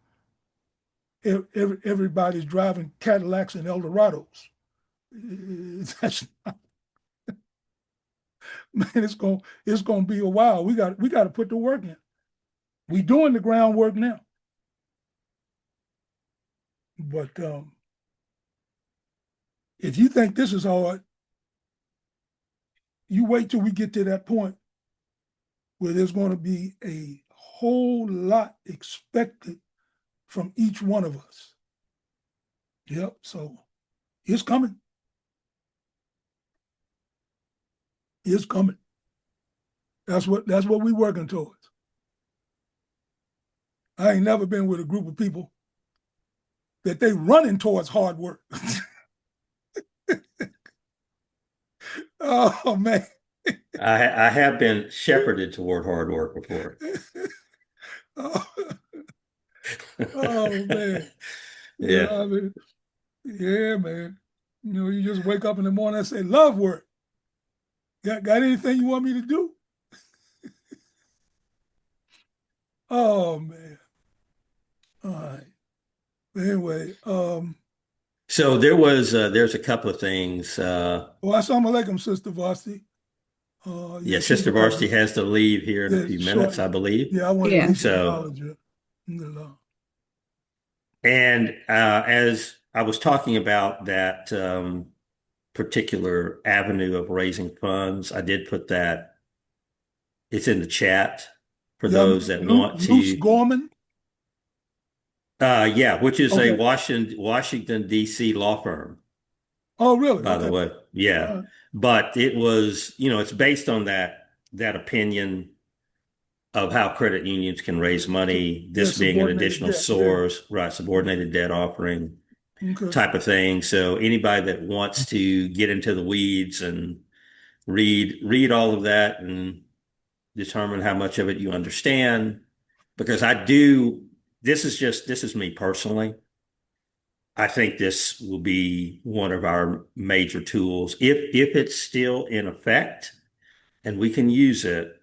everybody's driving Cadillacs and Eldorados. That's not, man, it's going to be a while. We got to put the work in. We doing the groundwork now. But if you think this is hard, you wait till we get to that point where there's going to be a whole lot expected from each one of us. Yep, so it's coming. It's coming. That's what we're working towards. I ain't never been with a group of people that they running towards hard work. Oh man. I have been shepherded toward hard work before. Oh man. Yeah. I mean, yeah, man. You just wake up in the morning and say, love work. Got anything you want me to do? Oh man. All right. Anyway, So there's a couple of things. Assalamu alaikum, Sister Varsity. Yeah, Sister Varsity has to leave here in a few minutes, I believe. Yeah, I want to So, acknowledge you. and as I was talking about that particular avenue of raising funds, I did put that. It's in the chat for those that want to. Luce Gorman. Yeah, which is Okay. a Washington D.C. law firm. Oh, really? By the way, yeah. But it was, it's based on that opinion of how credit unions can raise money, this being an additional debt, source, right? Subordinated debt offering type of thing. So anybody that wants to get into the weeds and read all of that and determine how much of it you understand, because I do this is me personally. I think this will be one of our major tools if it's still in effect and we can use it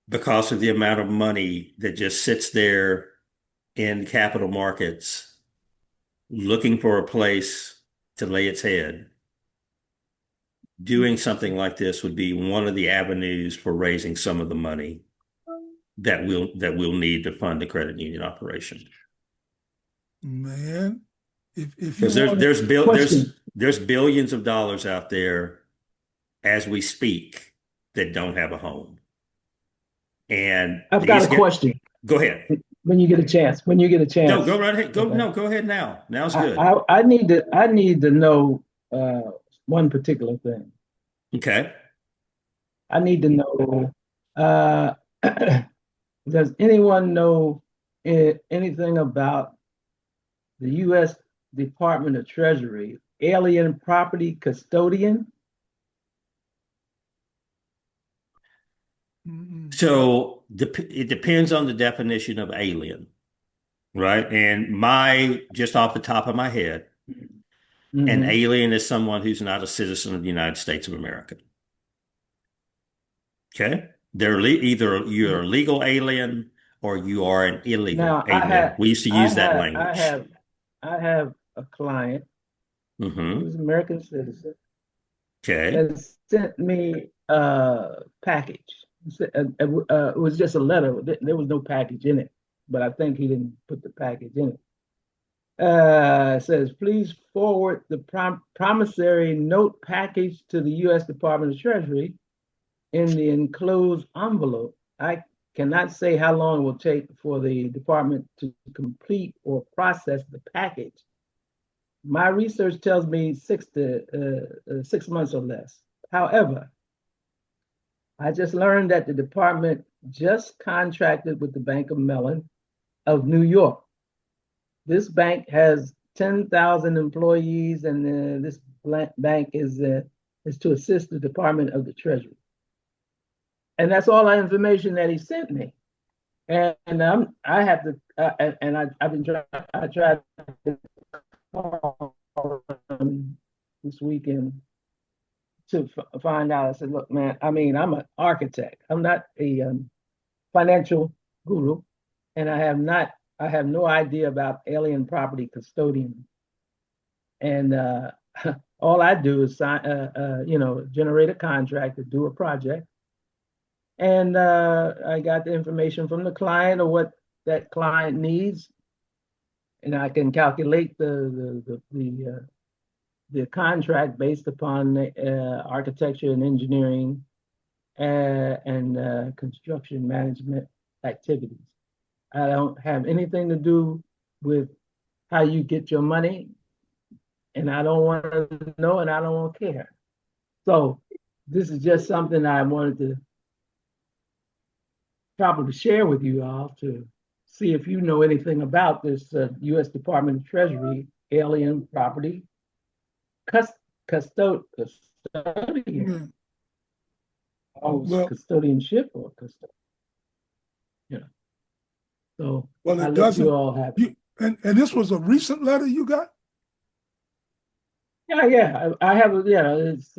because of the amount of money that just sits there in capital markets looking for a place to lay its head. Doing something like this would be one of the avenues for raising some of the money that we'll need to fund the credit union operation. Man, if you Because want Question. there's billions of dollars out there as we speak that don't have a home. And I've got these a get question. go ahead. When you get a chance, No, go right ahead. Okay. Go ahead now. Now's I, good. I need to know one particular thing. Okay. I need to know uh, does anyone know anything about the U.S. Department of Treasury alien property custodian? So it depends on the definition of alien, right? And just off the top of my head, an Mhm. alien is someone who's not a citizen of the United States of America. Okay? Either you're a legal alien or you are an illegal Now alien. We used to use that I language. have I have a client Hmm. who's an American citizen Okay. that sent me a package. It was just a letter. There was no package in it, but I think he didn't put the package in it. It says, please forward the promissory note package to the U.S. Department of Treasury in the enclosed envelope. I cannot say how long it will take for the department to complete or process the package. My research tells me 6 months or less. However, I just learned that the department just contracted with the Bank of Mellon of New York. This bank has 10,000 employees, and this bank is to assist the Department of the Treasury. And that's all the information that he sent me. And I have to, and I've been trying. I tried to call this weekend to find out. I said, look, man, I mean, I'm an architect. I'm not a financial guru, and I have no idea about alien property custodian. And all I do is generate a contract to do a project. And I got the information from the client or what that client needs, and I can calculate the contract based upon architecture and engineering and construction management activities. I don't have anything to do with how you get your money, and I don't want to know, and I don't want to care. So this is just something I wanted to probably share with you all to see if you know anything about this U.S. Department of Treasury alien property custodian, well, custodianship or custodian. You know. So well, I'll it let you doesn't. all have. And this was a recent letter you got? Yeah. I have. It's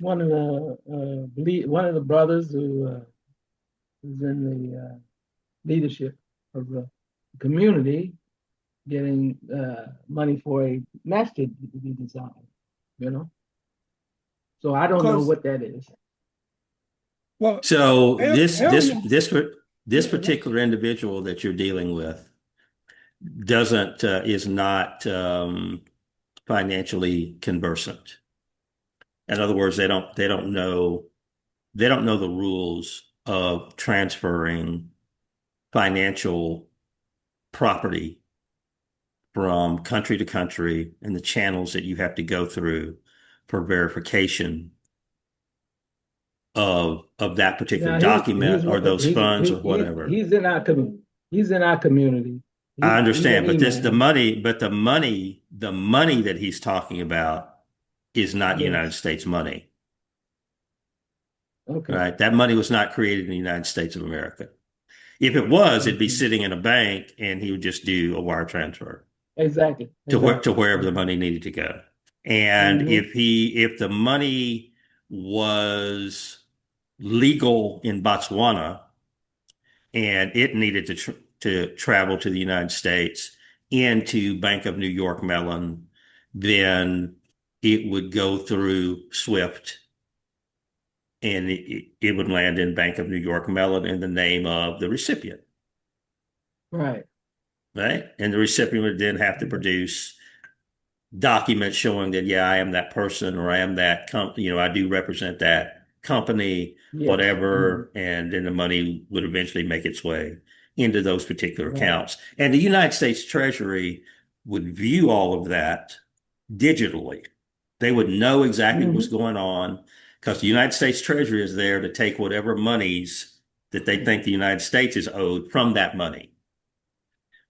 one of the brothers who is in the leadership of the community getting money for a masjid to be designed. You know. So I don't know Because, what that is. well, So alien, this yeah, particular individual that you're dealing with doesn't is not financially conversant. In other words, they don't know the rules of transferring financial property from country to country and the channels that you have to go through for verification of that particular Now document or those funds or whatever. he's in our community. He's in our community. I He's an understand, but imam. the money that he's talking about is not United Yes. States money, Okay. right? That money was not created in the United States of America. If it was, it'd be Mhm. sitting in a bank and he would just do a wire transfer Exactly. to Exactly. wherever the money needed to go. And Mhm. if the money was legal in Botswana and it needed to travel to the United States into Bank of New York Mellon, then it would go through SWIFT and it would land in Bank of New York Mellon in the name of the recipient, Right. right? And the recipient would then have to produce documents showing that, yeah, I am that person or I am that company, I do represent that company, Yes. Mhm. whatever, and then the money would eventually make its way into those particular Right. accounts. And the United States Treasury would view all of that digitally. They would know exactly what's Mhm. going on because the United States Treasury is there to take whatever monies that they think the United States is owed from that money,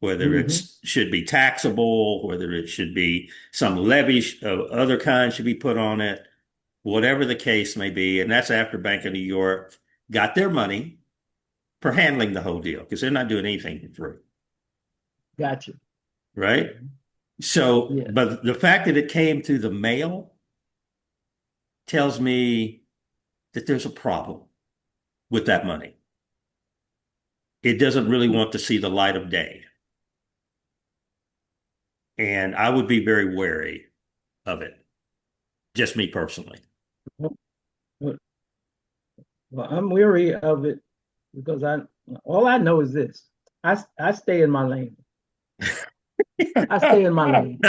whether Mhm. it's should be taxable, whether it should be some levy of other kind should be put on it, whatever the case may be. And that's after Bank of New York got their money for handling the whole deal because they're not doing anything for free, Gotcha. right? So, Yes. but the fact that it came through the mail tells me that there's a problem with that money. It doesn't really want to see the light of day. And I would be very wary of it, just me personally. Well, I'm weary of it because all I know is this. I stay in my lane. I stay in my lane.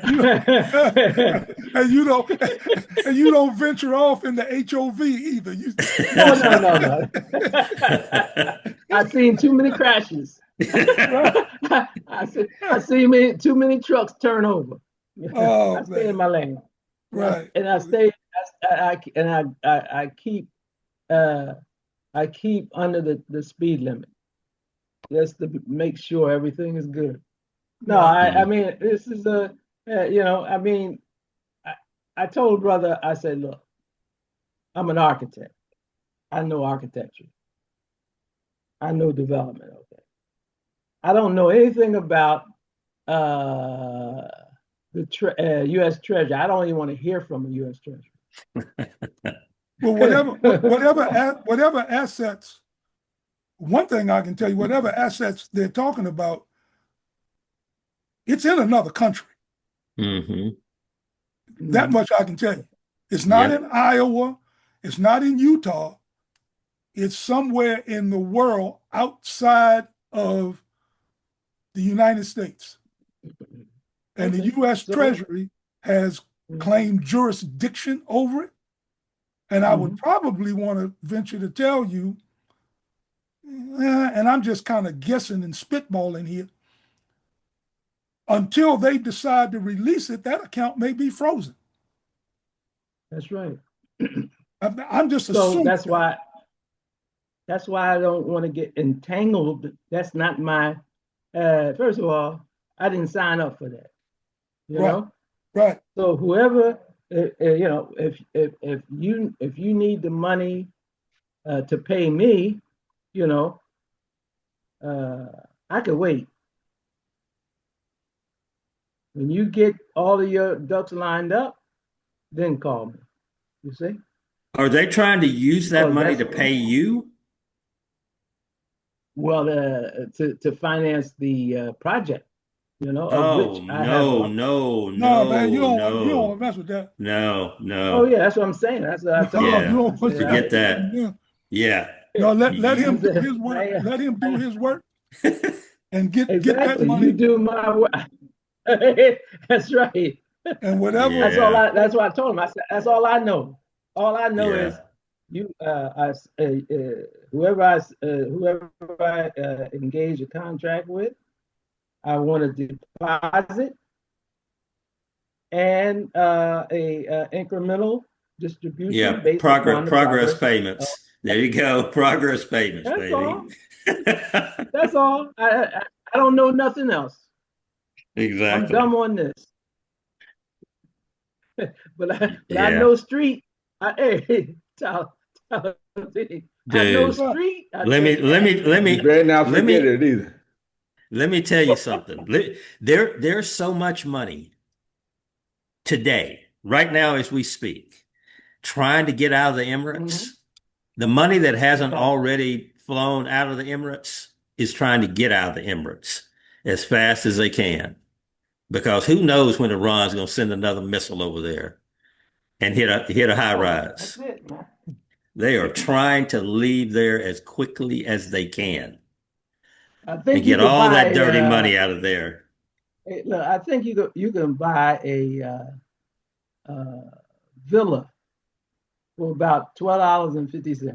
You and you don't and you don't venture off into HOV either. You No, no, no, no. I've seen too many crashes. right? I see too many trucks turn over. I Oh stay in man, my lane. right. And I stay. I keep. Uh, I keep under the speed limit just to make sure everything is good. No, Right. I mean this is I mean I, I told brother I said, look, I'm an architect. I know architecture. I know development. Okay, I don't know anything about uh, U.S. Treasury. I don't even want to hear from the U.S. Treasury. Well, whatever assets. One thing I can tell you, whatever assets they're talking about, it's in another country. hmm That much I can tell you. It's not Yep. in Iowa. It's not in Utah. It's somewhere in the world outside of the United States. And the Okay. U.S. So, Treasury has claimed jurisdiction over it. And I would probably want to venture to tell you, and I'm just kind of guessing and spitballing here, until they decide to release it, that account may be frozen. that's right. I'm just So assuming that's why I don't want to get entangled. That's not my. First of all, I didn't sign up for that. You right, know. right. So whoever, if you need the money to pay me, you know, uh, I could wait. When you get all of your ducks lined up, then call me. You see, Are they trying to use that because money that's to pay you? well to finance the project, of Oh, which I have. no, no, No, man, no, you don't want no, to mess with that. no, Oh no. yeah, that's what I'm saying. That's what I told No, him. you Yeah, don't I want said, to forget that. yeah. Yeah. No, let I him You, do his said, work. Let him do his work and get that exactly. You money do my work. That's right. and whatever. That's all yeah, I. That's what I told him. I said, that's all I know. All I know is yeah. you. Whoever I engage a contract with, I want a deposit and a incremental distribution Yeah, based upon the progress progress. payments. There you go. Progress payments, That's baby. all. That's all. I don't know nothing else. I'm Exactly. dumb on this, but I Yeah. know street. Hey, Tyler, have no Dude, street. I let me said, let me let You me better not let forget me it either. let me tell you something. There's so much money today, right now as we speak, trying to get out of the Mhm. Emirates. The money that hasn't Yeah. already flown out of the Emirates is trying to get out of the Emirates as fast as they can. Because who knows when Iran's going to send another missile over there and hit a high Oh, that's rise. it, man. They are trying to leave there as quickly as they can I and think you get could all buy that dirty money out of there. look, I think you can buy villa for about $12.50.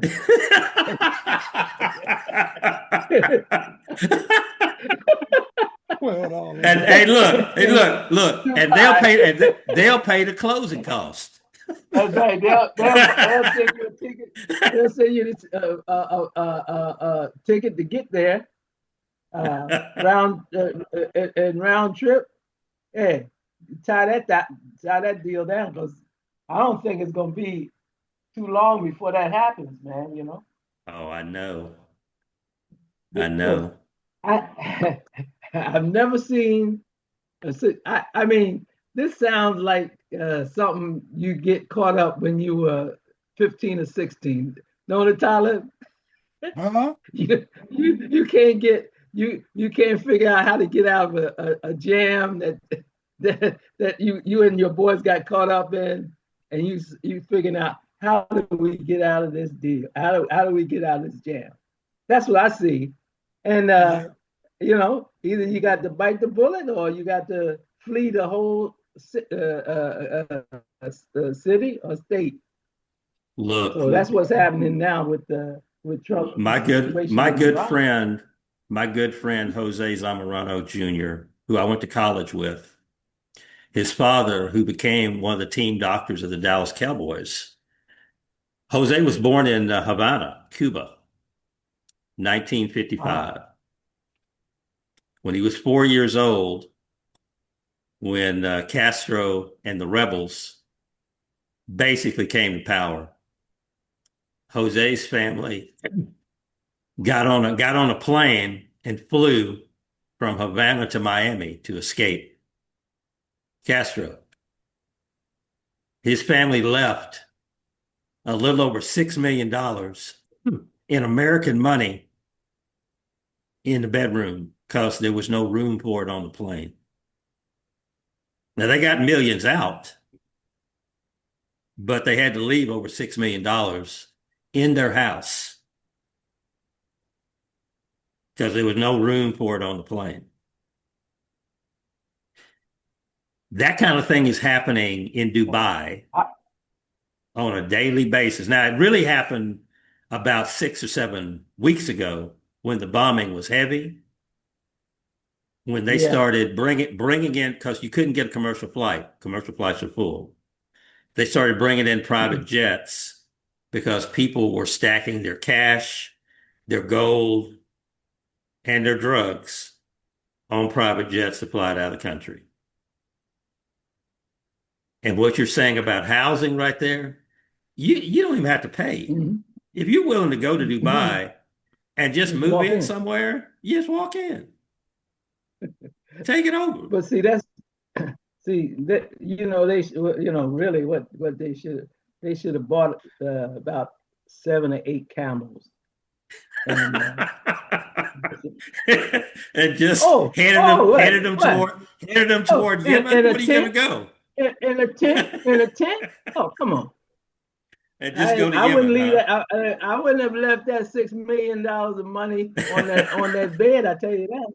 $12. And look, You and buy. they'll pay the closing cost. That's right. They'll take your ticket. They'll send you this ticket to get there. Round trip. Hey, tie that deal down because I don't think it's gonna be too long before that happens, man. You know. Oh, I know. I Look, know. I I've never seen. I mean, this sounds like something you get caught up when you were 15 or 16. Know the Tyler? Huh? You can't you can't figure out how to get out of a jam that you and your boys got caught up in, and you figuring out how do we get out of this deal? How do we get out of this jam? That's what I see, and Yeah. either you got to bite the bullet or you got to flee the whole city or state. Look, So that's what's happening now with Trump my good situation my in good Iran. friend, my good friend Jose Zamorano Jr., who I went to college with, his father, who became one of the team doctors of the Dallas Cowboys. Jose was born in Havana, Cuba, Uh, 1955. When he was 4 years old, when Castro and the rebels basically came to power, Jose's family got on a plane and flew from Havana to Miami to escape Castro. His family left a little over $6 million in American money in the bedroom because there was no room for it on the plane. Now they got millions out, but they had to leave over $6 million in their house because there was no room for it on the plane. That kind of thing is happening in Dubai I, on a daily basis. Now, it really happened about 6 or 7 weeks ago when the bombing was heavy, when they yeah. started bringing in, because you couldn't get a commercial flight. Commercial flights are full. They started bringing in private jets because people were stacking their cash, their gold, and their drugs on private jets to fly out of the country. And what you're saying about housing right there, you don't even have to pay. Mhm. If you're willing to go to You Dubai and just just move walk in in. somewhere, you just walk in. Take it over. But see that really what they should have bought about 7 or 8 camels and And just oh oh headed them oh towards Yemen. in a What are you gonna tent go? in a tent in a tent. Oh, come on. And just I go to I wouldn't Yemen, leave huh? that. I wouldn't have left that $6 million of money on that bed. I tell you that.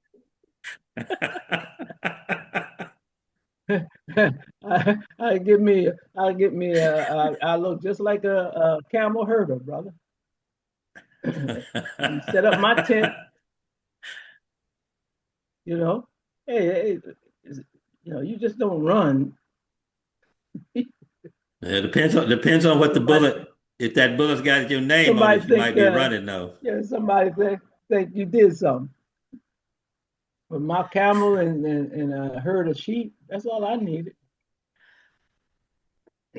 I look just like a camel herder, brother. And set up my tent. You know, hey, you just don't run. It depends on what the Somebody bullet. If that bullet's got your name on somebody it, you think might be running though. somebody think you did something. But my camel and a herd of sheep, that's all I needed.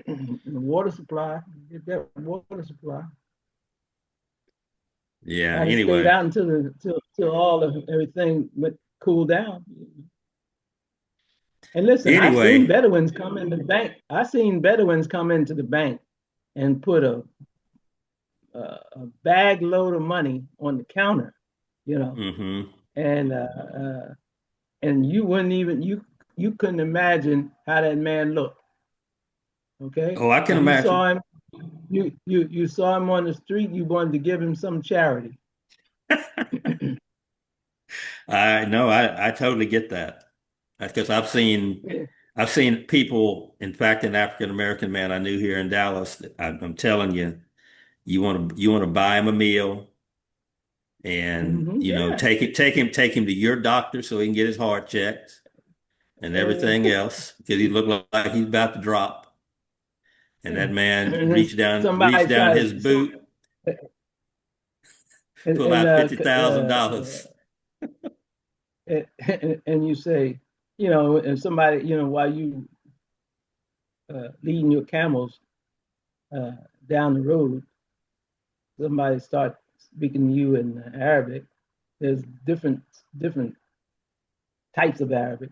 And the water supply, get that water supply. Yeah. I stayed Anyway, out until till all of everything went cooled down. And listen, I seen anyway, Bedouins come in the bank. I seen Bedouins come into the bank and put a bag load of money on the counter, you know, hmm and you wouldn't even you couldn't imagine how that man looked. Okay, Oh, I can if you imagine. saw him, you saw him on the street, you wanted to give him some charity. I know, I totally get that. Because I've seen people, in fact, an African American man I knew here in Dallas. I'm telling you, you want to buy him a meal, and Yeah. take him to your doctor so he can get his heart checked and everything else because he looked like he's about to drop. And that man And then reached somebody down tries his boot, pull and out $50,000. and you say, if somebody, while you leading your camels uh, down the road, somebody start speaking to you in Arabic. There's different types of Arabic,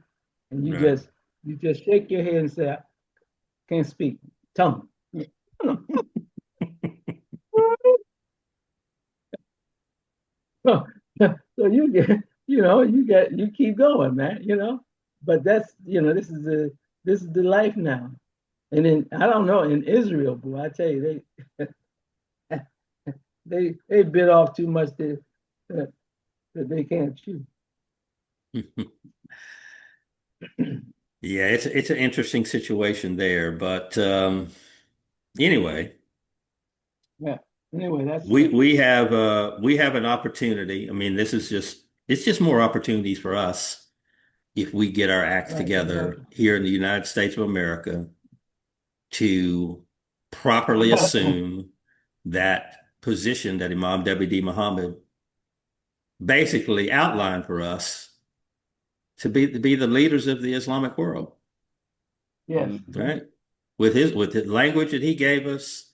and Right. you just shake your head and say, "I can't speak." Tell me. So you get, you keep going, man. But that's, this is the life now. And then I don't know, in Israel, boy, I tell you, they they bit off too much that they can't chew. Yeah, it's an interesting situation there, but anyway, Yeah. Anyway, that's we have an opportunity. I mean, it's just more opportunities for us if we get our acts right, together exactly. here in the United States of America to properly assume that position that Imam W.D. Muhammad basically outlined for us to be the leaders of the Islamic world, Yes, right. right? With the language that he gave us,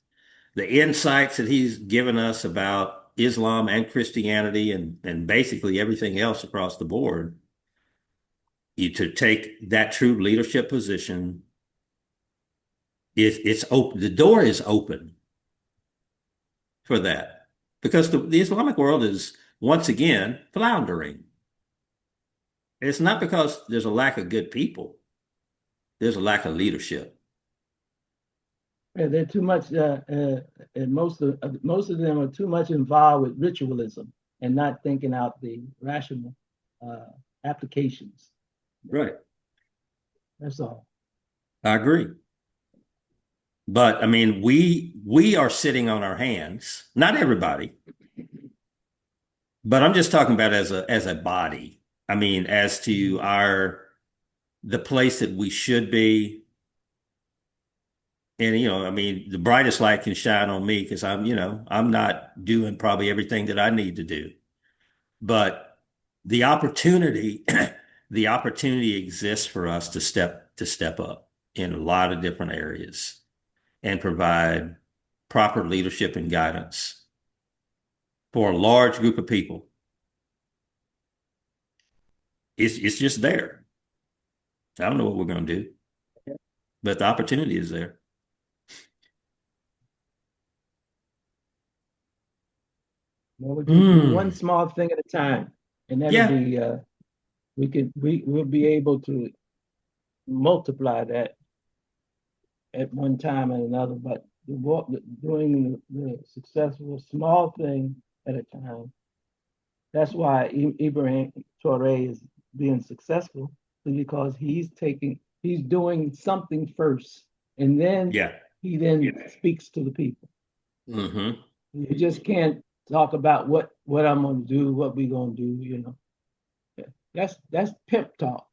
the insights that he's given us about Islam and Christianity and basically everything else across the board, you to take that true leadership position, it's open. The door is open for that because the Islamic world is once again floundering. It's not because there's a lack of good people. There's a lack of leadership. Yeah, they're too much, and most of them are too much involved with ritualism and not thinking out the rational uh, applications. Right. That's all. I agree. But I mean, we are sitting on our hands. Not everybody, but I'm just talking about as a body. I mean, as to the place that we should be. And I mean, the brightest light can shine on me because I'm not doing probably everything that I need to do. But the opportunity, the opportunity exists for us to step up in a lot of different areas and provide proper leadership and guidance for a large group of people. It's just there. I don't know what we're going to do, but the opportunity is there. Well, we can do one Hmm. small thing at a time, and that'll Yeah. be we'll be able to multiply that at one time and another. But doing the successful small thing at a time. That's why Ibrahim Torre is being successful, because he's doing something first, and then Yeah. he then speaks to the people. Hmm. You just can't talk about what I'm gonna do, what we gonna do. That's pimp talk.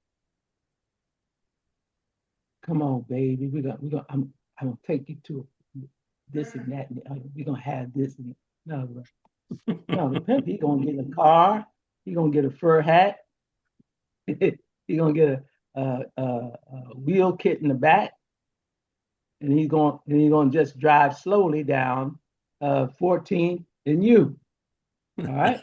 Come on, baby, I'm gonna take you to this and that, and we're gonna have this. And no, no, the pimp, he gonna get a car, he gonna get a fur hat, he gonna get a wheel kit in the back, and he's gonna just drive slowly down 14th and you. All right.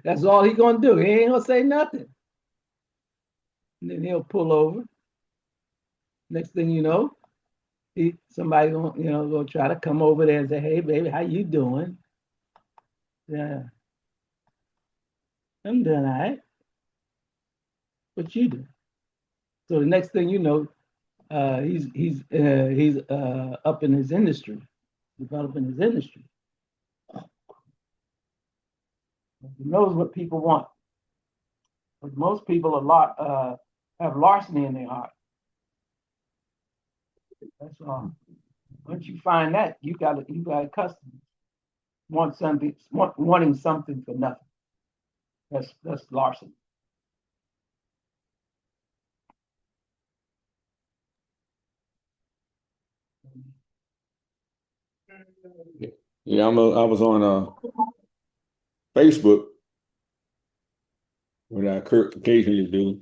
That's all he gonna do. He ain't gonna say nothing. And then he'll pull over. Next thing you know, somebody gonna, gonna try to come over there and say, "Hey, baby, how you doing?" Yeah, I'm doing all right. What you do? So the next thing you know, he's up in his industry, developing his industry. He knows what people want. But most people have larceny in their heart. That's all. Once you find that, you got a customer. Wanting something for nothing. That's larceny. Yeah, I was on Facebook, what I occasionally do,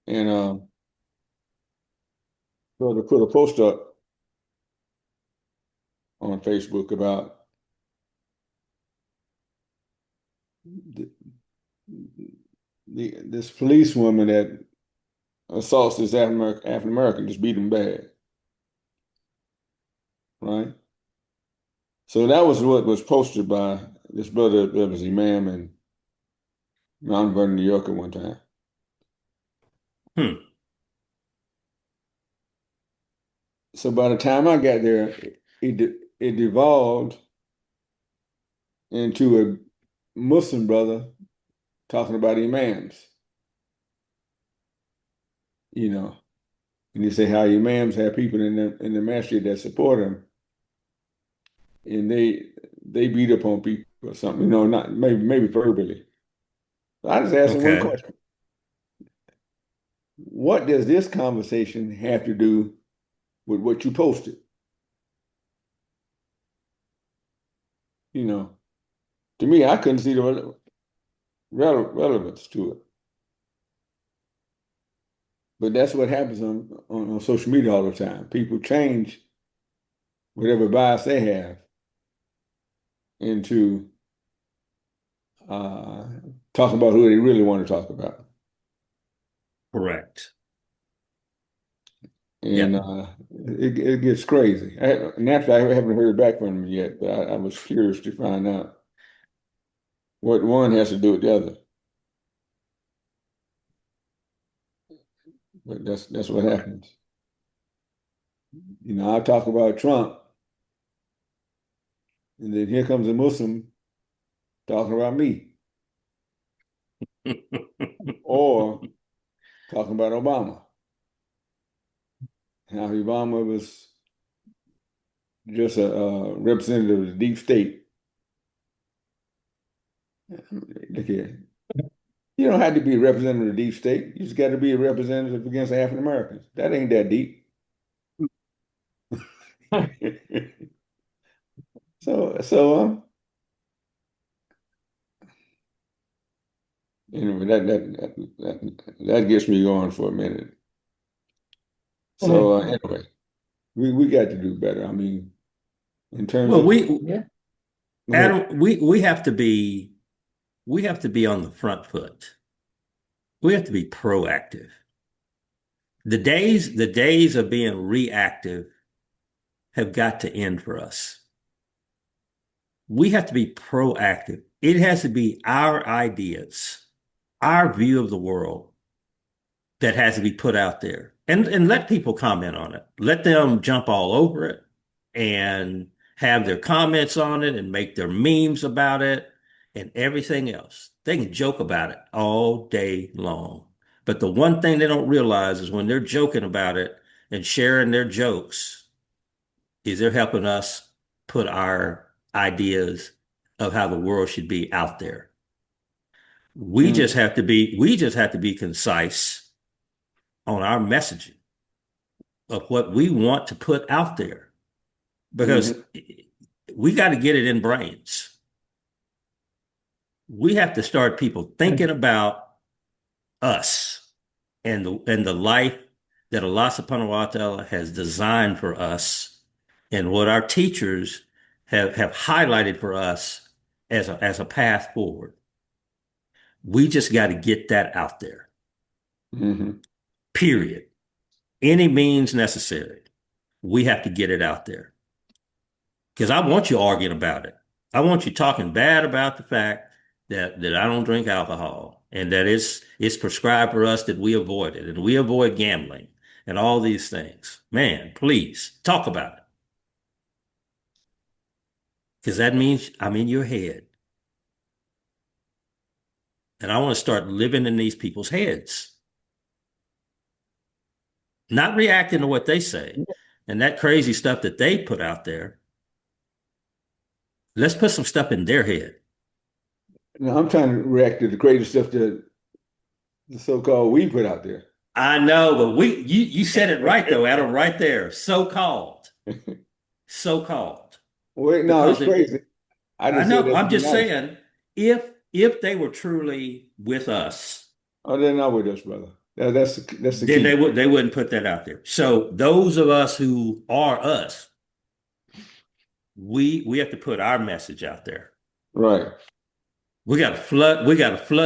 and so to put a post up on Facebook about the, this policewoman that assaults this African American, just beat him bad, right? So that was what was posted by this brother that was imam in Mount Vernon, New York at one time. So by the time I got there, it devolved into a Muslim brother talking about imams, and you say how imams have people in the masjid that support them, and they beat up on people or something, not maybe verbally. So I just asked him one Okay. question: what does this conversation have to do with what you posted? To me, I couldn't see the relevance to it. But that's what happens on social media all the time. People change whatever bias they have into talking about who they really want to talk about. Correct. And it gets crazy. Naturally, I haven't heard back from them yet, but I was curious to find out what one has to do with the other. But that's what happens. I talk about Trump, and then here comes a Muslim talking about me, or talking about Obama. How Obama was just a representative of the deep state. Look here. You don't have to be a representative of the deep state. You just got to be a representative against African Americans. That ain't that deep. So anyway, that gets me going for a minute. So anyway, we got to do better. I mean, in terms Well, of Adam, we have to be on the front foot. We have to be proactive. The days of being reactive have got to end for us. We have to be proactive. It has to be our ideas, our view of the world that has to be put out there. And let people comment on it. Let them jump all over it and have their comments on it and make their memes about it and everything else. They can joke about it all day long. But the one thing they don't realize is when they're joking about it and sharing their jokes, is they're helping us put our ideas of how the world should be out there. We just have to be concise on our messaging of what we want to put out there because we got to get it in brains. We have to start people thinking about us and the life that Allah subhanahu wa ta'ala has designed for us and what our teachers have highlighted for us as a path forward. We just got to get that out there. Hmm. Period. Any means necessary. We have to get it out there. Because I want you arguing about it. I want you talking bad about the fact that I don't drink alcohol and that it's prescribed for us that we avoid it and we avoid gambling and all these things. Man, please talk about it. Because that means I'm in your head. And I want to start living in these people's heads, not reacting to what they say and that crazy stuff that they put out there. Let's put some stuff in their head. Now I'm trying to react to the crazy stuff that the so-called we put out there. I know, but you said it right though, Adam, right there. So-called. So-called. Wait, no, it's Because crazy. I I didn't say know, that to I'm be just nice. saying, if they were truly with us, Oh, they're not with us, brother. That's the then key. they wouldn't put that out there. So those of us who are us, we have to put our message out there. Right. We got to flood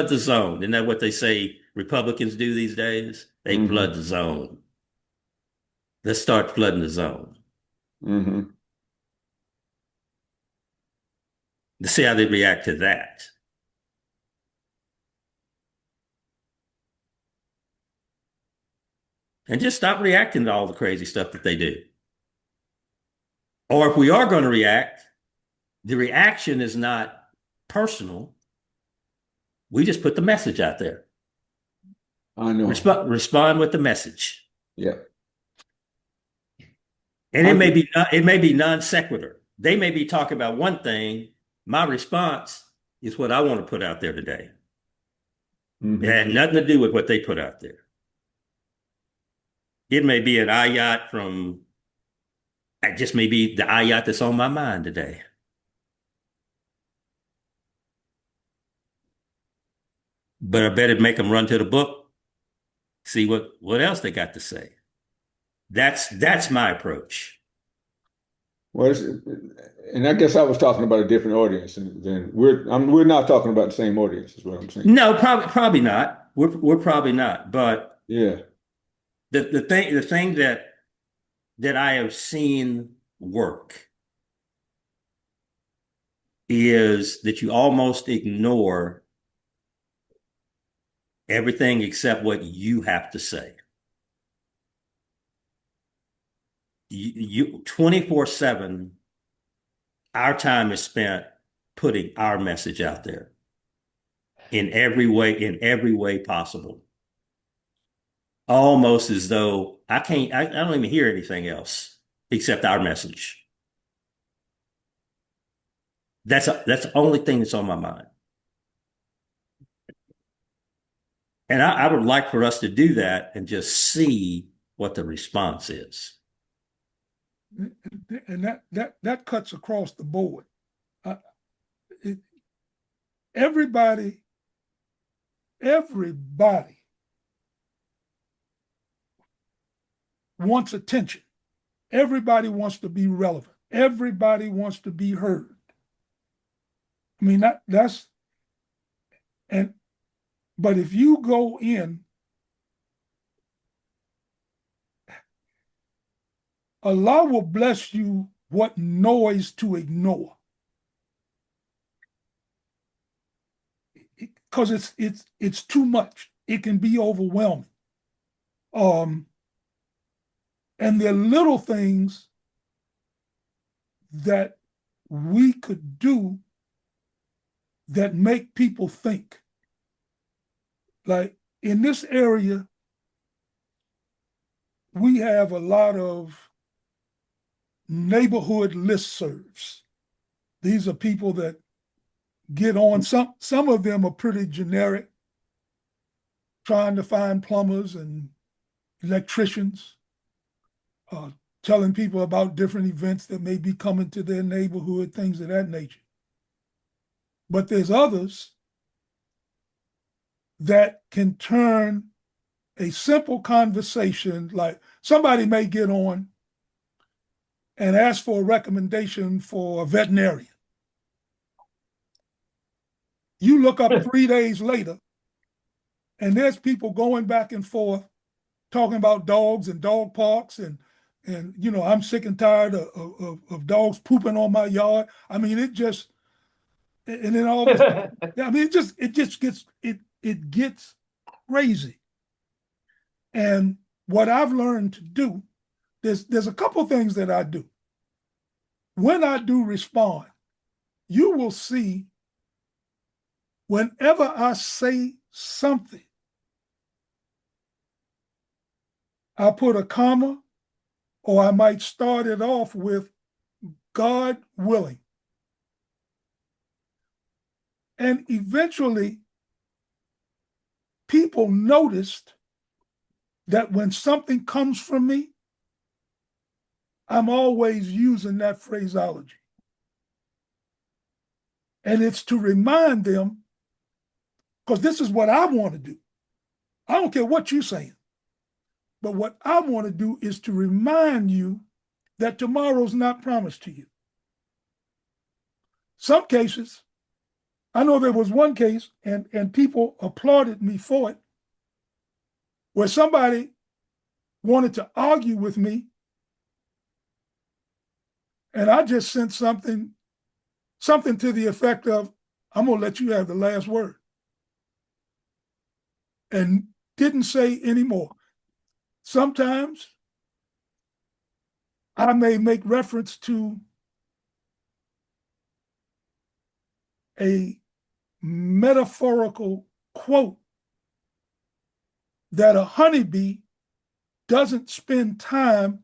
the zone. Isn't that what they say Republicans do these days? They Hmm. flood the zone. Let's start flooding the zone. Hmm. To see how they react to that. And just stop reacting to all the crazy stuff that they do. Or if we are going to react, the reaction is not personal. We just put the message out there. I know. Respond with the message. Yeah. And I'm, it may be non sequitur. They may be talking about one thing. My response is what I want to put out there today. It mhm. had nothing to do with what they put out there. It may be an ayat from, it just may be the ayat that's on my mind today. But I bet it make them run to the book, see what else they got to say. That's my approach. Well, and I guess I was talking about a different audience, and then we're not talking about the same audience, is what I'm saying. No, probably not. We're probably not. But Yeah. the thing that I have seen work is that you almost ignore everything except what you have to say. You 24/7, our time is spent putting our message out there in every way possible. Almost as though I don't even hear anything else except our message. That's the only thing that's on my mind. And I would like for us to do that and just see what the response is. And that cuts across the board. Uh, it, everybody wants attention. Everybody wants to be relevant. Everybody wants to be heard. I mean, that's and but if you go in, Allah will bless you what noise to ignore. Because it's too much. It can be overwhelming. And there are little things that we could do that make people think. Like in this area, we have a lot of neighborhood listservs. These are people that get on. Some of them are pretty generic, trying to find plumbers and electricians, telling people about different events that may be coming to their neighborhood, things of that nature. But there's others that can turn a simple conversation, like somebody may get on and ask for a recommendation for a veterinarian. You look up 3 days later, and there's people going back and forth talking about dogs and dog parks and I'm sick and tired of dogs pooping on my yard. I mean, it just and then all this. Yeah, I mean, it gets crazy. And what I've learned to do, there's a couple things that I do. When I do respond, you will see whenever I say something, I put a comma, or I might start it off with God willing. And eventually, people noticed that when something comes from me, I'm always using that phraseology. And it's to remind them, because this is what I want to do. I don't care what you're saying, but what I want to do is to remind you that tomorrow's not promised to you. Some cases, I know there was one case, and people applauded me for it, where somebody wanted to argue with me, and I just sent something to the effect of, I'm going to let you have the last word, and didn't say any more. Sometimes I may make reference to a metaphorical quote that a honeybee doesn't spend time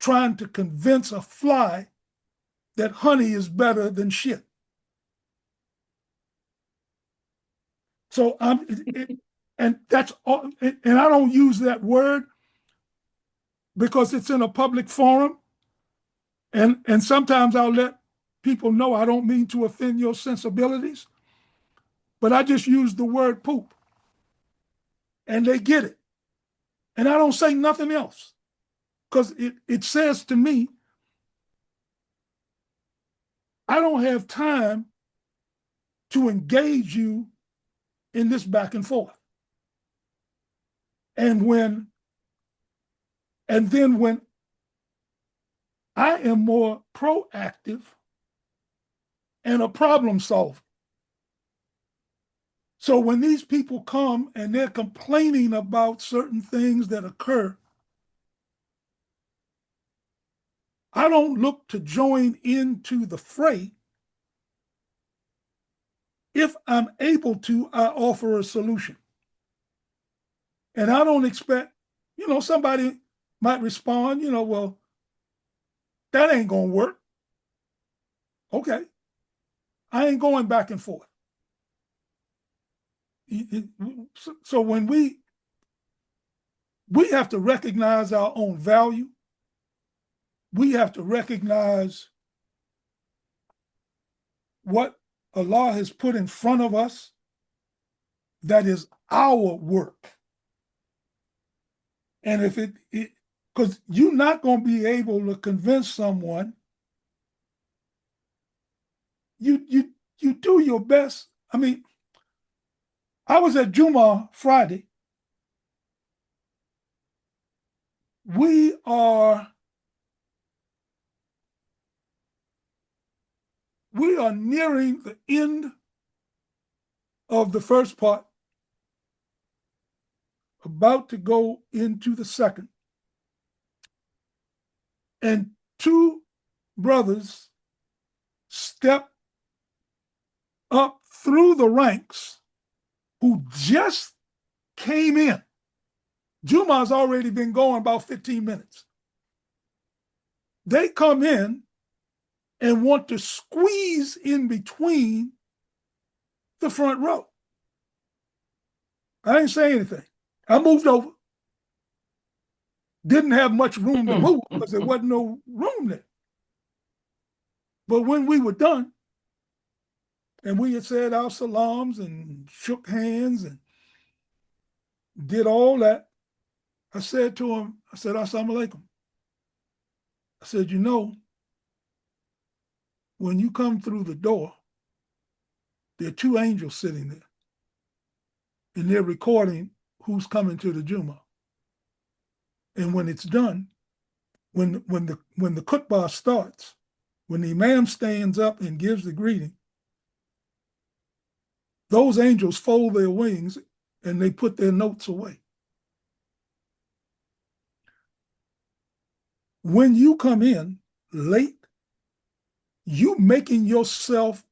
trying to convince a fly that honey is better than shit. So and that's all, and I don't use that word because it's in a public forum, and sometimes I'll let people know I don't mean to offend your sensibilities, but I just use the word poop, and they get it, and I don't say nothing else because it says to me, I don't have time to engage you in this back and forth. And then when I am more proactive and a problem solver. So when these people come and they're complaining about certain things that occur, I don't look to join into the fray. If I'm able to, I offer a solution. And I don't expect, somebody might respond, well, that ain't going to work. Okay. I ain't going back and forth. So when we have to recognize our own value. We have to recognize what Allah has put in front of us that is our work. And if because you're not going to be able to convince someone, you do your best. I mean, I was at Juma Friday. We are nearing the end of the first part, about to go into the second. And two brothers step up through the ranks who just came in. Juma's already been going about 15 minutes. They come in and want to squeeze in between the front row. I didn't say anything. I moved over. Didn't have much room to move because there wasn't no room there. But when we were done, and we had said our salams and shook hands and did all that, I said to him, I said, Assalamu alaikum. I said, you know, when you come through the door, there are two angels sitting there, and they're recording who's coming to the Juma. And when it's done, when the khutbah starts, when the imam stands up and gives the greeting, those angels fold their wings and they put their notes away. When you come in late, you making yourself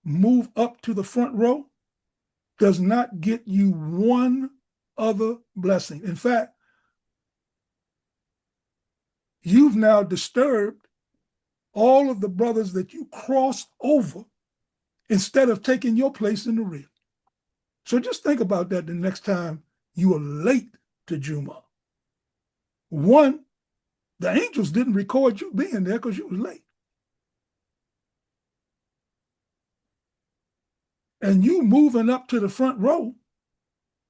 move up to the front row does not get you one other blessing. In fact, you've now disturbed all of the brothers that you crossed over instead of taking your place in the rear. So just think about that the next time you are late to Juma. One, the angels didn't record you being there because you was late. And you moving up to the front row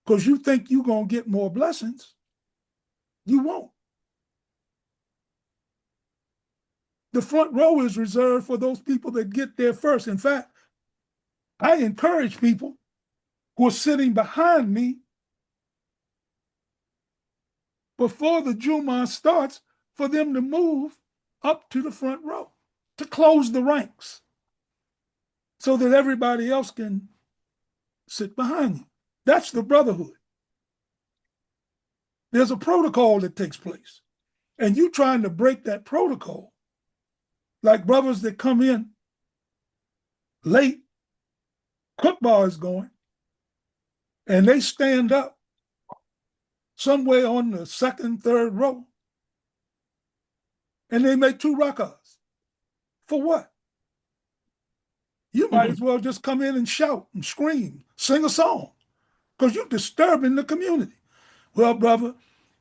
because you think you're going to get more blessings, you won't. The front row is reserved for those people that get there first. In fact, I encourage people who are sitting behind me before the Jumu'ah starts for them to move up to the front row, to close the ranks so that everybody else can sit behind you. That's the brotherhood. There's a protocol that takes place, and you trying to break that protocol, like brothers that come in late, khutbah is going, and they stand up somewhere on the second, third row, and they make 2 rakahs. For what? You might as well just come in and shout and scream, sing a song, because you're disturbing the community. Well, brother,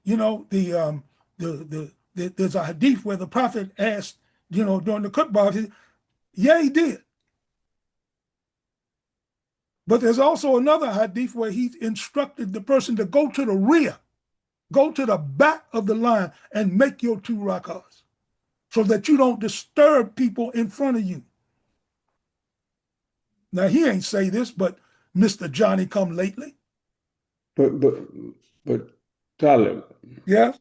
you know, there's a hadith where the Prophet asked, you know, during the khutbah, yeah, he did. But there's also another hadith where he instructed the person to go to the rear, go to the back of the line and make your 2 rakahs so that you don't disturb people in front of you. Now, he ain't say this, but Mr. Johnny come lately. But Tyler, Yeah.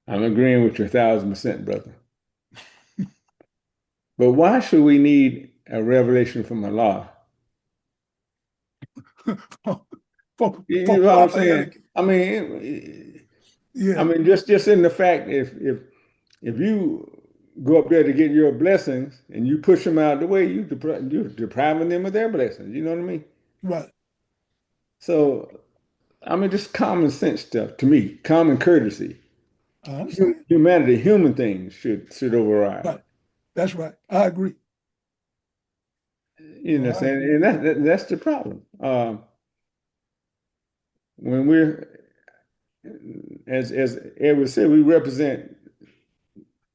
I'm agreeing with you 1,000%, brother. But why should we need a revelation from Allah? You know what I'm saying? I mean, yeah. I mean, just in the fact if you go up there to get your blessings and you push them out of the way, you're depriving them of their blessings. You know what I mean? Right. So, I mean, just common sense stuff to me, common courtesy. I understand. Humanity, human things should override. Right. That's right. I agree. You know, saying, and that's the problem. When we're, as Edward said, we represent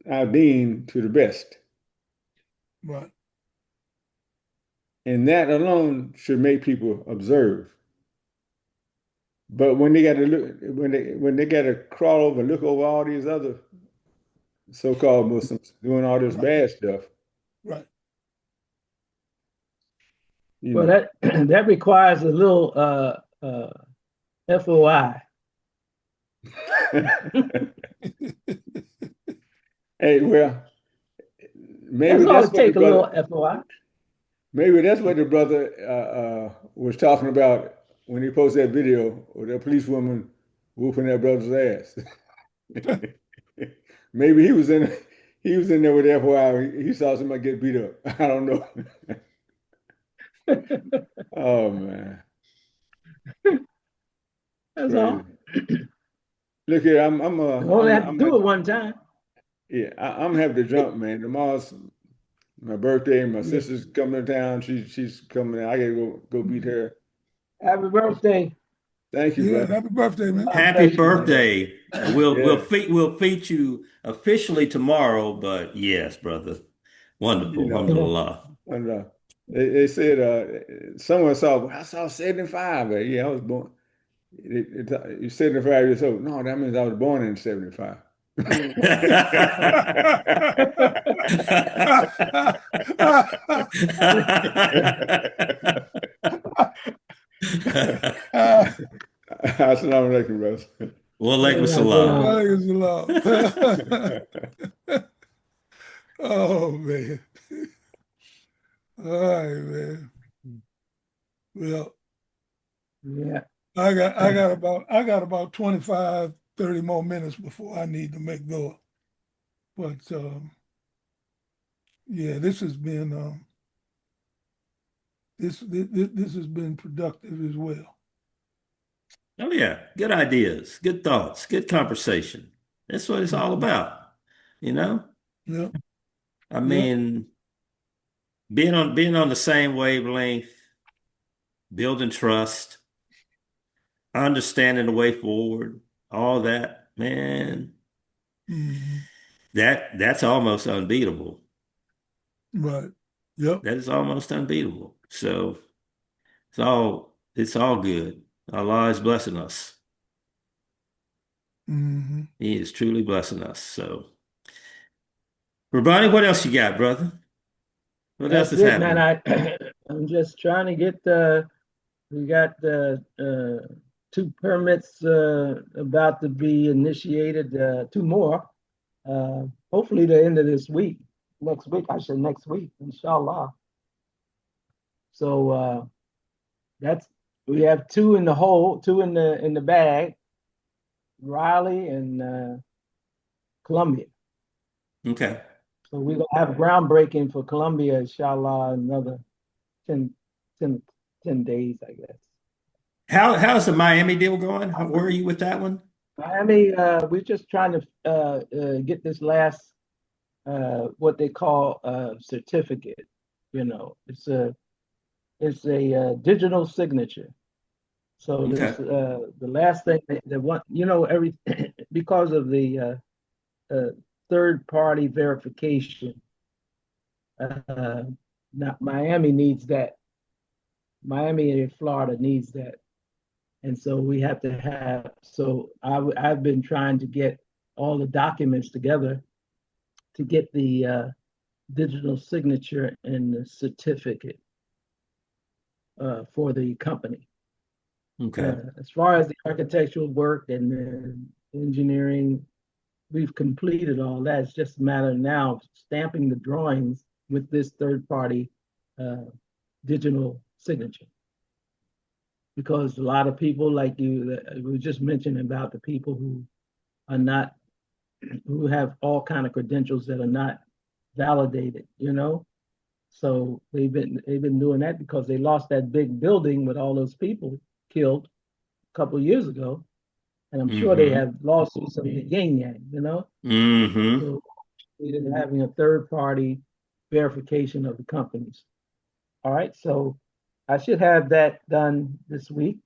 our dean to the best. Right. And that alone should make people observe. But when they got to look, when they got to crawl over and look over all these other so-called Muslims doing all this bad stuff, right? Well, that requires a little FOI. Hey, well, maybe that's what take the brother, a little FOI. Maybe that's what the brother was talking about when he posted that video of that policewoman whooping that brother's ass. Maybe he was in there with the FYI. He saw somebody get beat up. I don't know. Oh man. That's all. Look here, I'm only have to do it one time. Yeah, I'm happy to jump, man. Tomorrow's my birthday. My sister's coming to town. She's coming. I gotta go beat her. Happy birthday. Thank you, brother. Happy birthday, man. Happy birthday. We'll feed you officially tomorrow, but yes, brother. Wonderful. Alhamdulillah. And they said someone I saw 75. Yeah, I was born. You're 75 years old. No, that means I was born in 75. Assalamu alaikum, brother. Walaikum Yeah, salam. Oh man. All right, man. Well, yeah. I got about 25, 30 more minutes before I need to make go. But yeah, this has been this has been productive as well. Oh yeah, good ideas, good thoughts, good conversation. That's what it's all about, you know? Yeah, I yeah. mean, being on the same wavelength, building trust, understanding the way forward, all that, man, Hmm. that's almost unbeatable. Right. Yep. That is almost unbeatable. So it's all good. Allah is blessing us. Hmm. He is truly blessing us. So, Rabani, what else you got, brother? What else That's is it, man. happening? I'm just trying to get we got two permits about to be initiated, two more. Hopefully the end of this week. Next week, I said next week, inshallah. So that's we have two in the hole, two in the bag, Raleigh and Columbia. Okay. So we're gonna have groundbreaking for Columbia, inshallah, another 10, 10, 10 days, I guess. How's the Miami deal going? Where are you with that one? Miami, we're just trying to get this last what they call a certificate. You know, it's a digital signature. So Okay. this the last thing that one, every because of the third party verification. Now Miami needs that. Miami and Florida needs that. And so we have to have, so I've been trying to get all the documents together to get the digital signature and the certificate for the company. Okay. As far as the architectural work and the engineering, we've completed all that. It's just a matter now of stamping the drawings with this third party digital signature. Because a lot of people like you, we just mentioned about the people who are not, who have all kind of credentials that are not validated, So they've been doing that because they lost that big building with all those people killed a couple of years ago, and I'm sure they Mm-hmm. have lawsuits of the yin yang. Mm-hmm. So they're having a third party verification of the companies. All right, so I should have that done this week.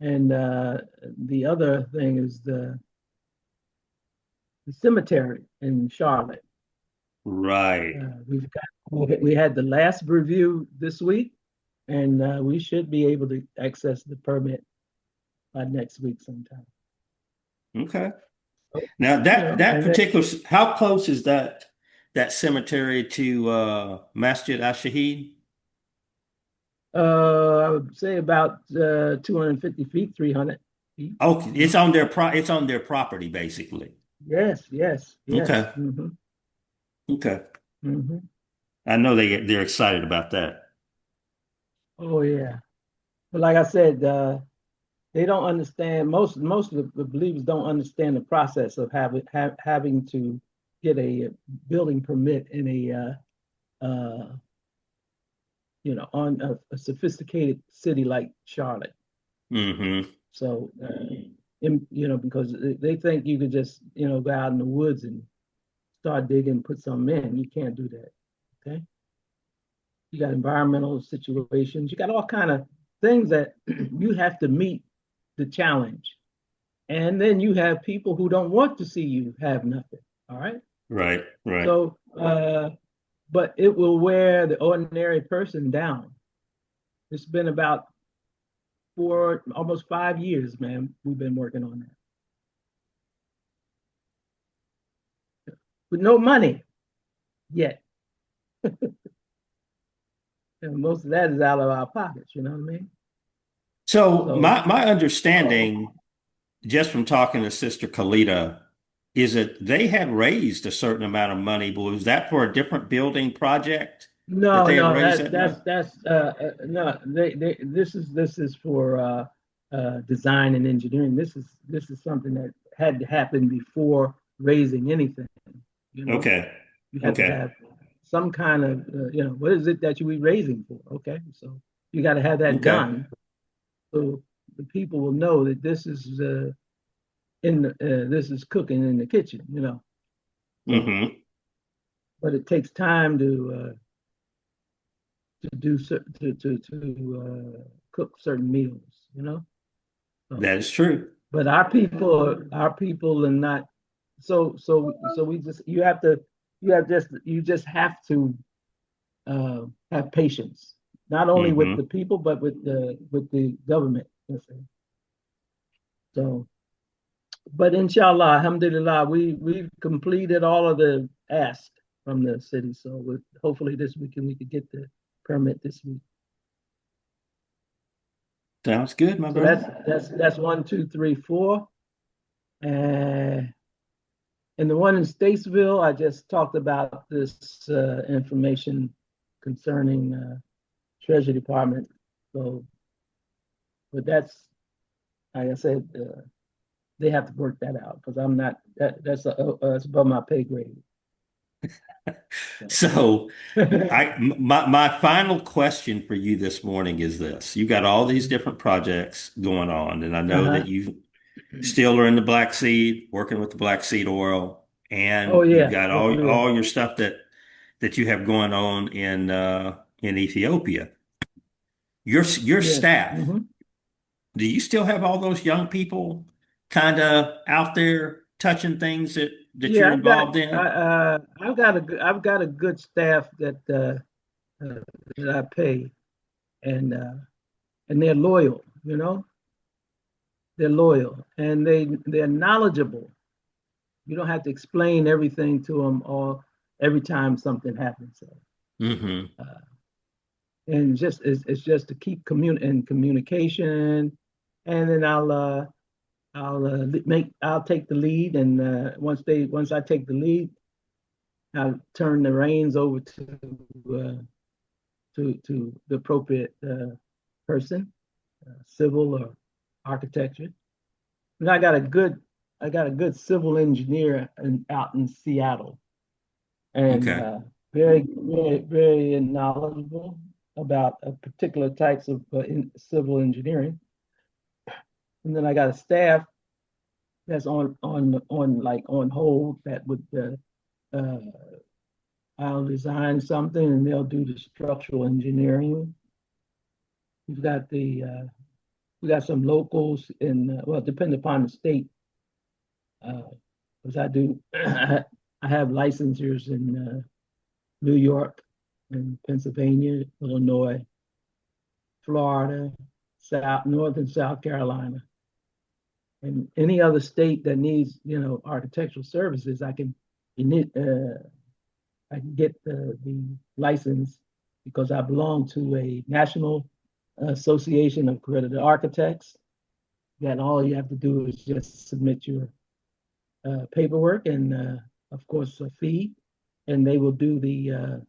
And the other thing is the cemetery in Charlotte. Right. We had the last review this week, and we should be able to access the permit by next week sometime. Okay. Now that And then, particular, how close is that cemetery to Masjid Al-Shahid? I would say about 250 feet, 300 feet. Okay, it's on their property basically. Yes, yes, yes. Okay. Okay. Hmm. I know they're excited about that. Oh yeah. But like I said, they don't understand. Most of the believers don't understand the process of having to get a building permit in on a sophisticated city like Charlotte. Mm-hmm. So, because they think you could just go out in the woods and start digging, and put something in. You can't do that. Okay. You got environmental situations. You got all kind of things that you have to meet the challenge. And then you have people who don't want to see you have nothing. All right. Right, right. So, but it will wear the ordinary person down. It's been about almost 5 years, man. We've been working on that. with no money yet. And most of that is out of our pockets, you know what I mean? So So my understanding, just from talking to Sister Kalita, is that they had raised a certain amount of money, but was that for a different building project that no, they had no, raised that money? that's no. They this is for design and engineering. This is something that had to happen before raising anything. You know, Okay. you had to Okay. have some kind of what is it that you be raising for? Okay, so you got to have that Okay. done so the people will know that this is this is cooking in the kitchen. You know, so Hmm. but it takes time to do cook certain meals, you know. So, That is true. but our people are not. So we just you just have to have patience, not only with the Hmm. people but with the government. So, but inshallah, alhamdulillah, we've completed all of the ask from the city. So hopefully this weekend we could get the permit this week. Sounds good, my So brother. that's one, two, three, four. And the one in Statesville, I just talked about this information concerning Treasury Department. So, but that's like I said, they have to work that out because I'm not that's above my pay grade. So my final question for you this morning is this. You got all these different projects going on, and I know Uh-huh. that you still are in the Black Seed, working with the Black Seed oil, Oh and you've yeah, got yes, we are. all your stuff that you have going on in Ethiopia. Your Yes. staff, do you still have all those young people kind of out there touching things that Yeah, you're involved in? I've got a good staff that I pay, and uh, and they're loyal. You know, they're loyal, and they're knowledgeable. You don't have to explain everything to them all every time something happens. So, Hmm. uh, and just it's just to keep in communication, and then I'll take the lead, and once I take the lead, I'll turn the reins over to the appropriate person, civil or architecture. And I got a good civil engineer out in Seattle, and Okay. very knowledgeable about particular types of civil engineering. And then I got a staff that's on hold that would uh, I'll design something and they'll do the structural engineering. We've got we got some locals in well, depending upon the state, because I do I have licensures in New York and Pennsylvania, Illinois, Florida, North and South Carolina, and any other state that needs architectural services, I can get the license because I belong to a national association of accredited architects. That all you have to do is just submit your paperwork and, of course, a fee, and they will do the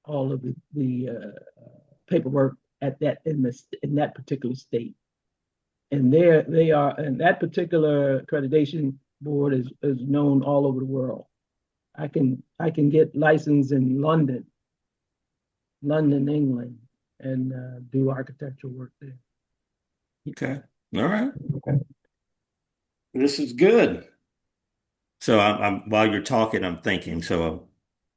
all of the paperwork at in that particular state. And they are, and that particular accreditation board is known all over the world. I can get licensed in London, England, and do architectural work there. Okay. All right. This is good. So while you're talking, I'm thinking, so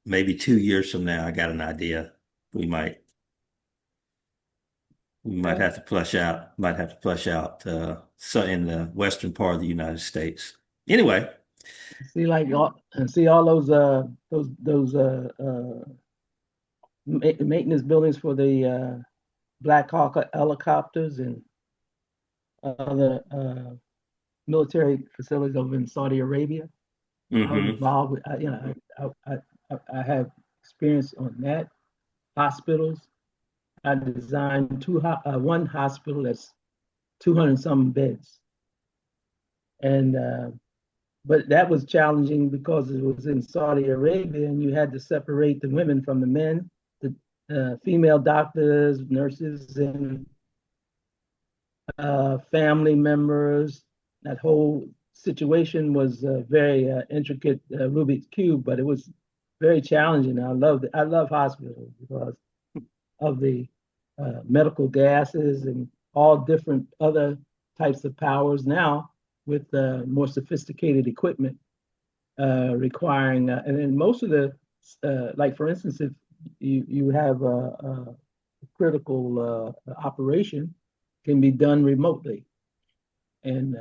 maybe 2 years from now, I got an idea. We might we might Okay. have to might have to flesh out so in the western part of the United States. Anyway, See all those maintenance buildings for the Black Hawk helicopters and other military facilities over in Saudi Arabia. I was Mm-hmm. involved with, I have experience on that. Hospitals. I designed one hospital that's 200 some beds. And but that was challenging because it was in Saudi Arabia and you had to separate the women from the men, the female doctors, nurses, and family members. That whole situation was very intricate Rubik's cube, but it was very challenging. I love hospitals because of the medical gases and all different other types of powers now with more sophisticated equipment requiring, and then most of the, like for instance, if you have a critical operation can be done remotely. And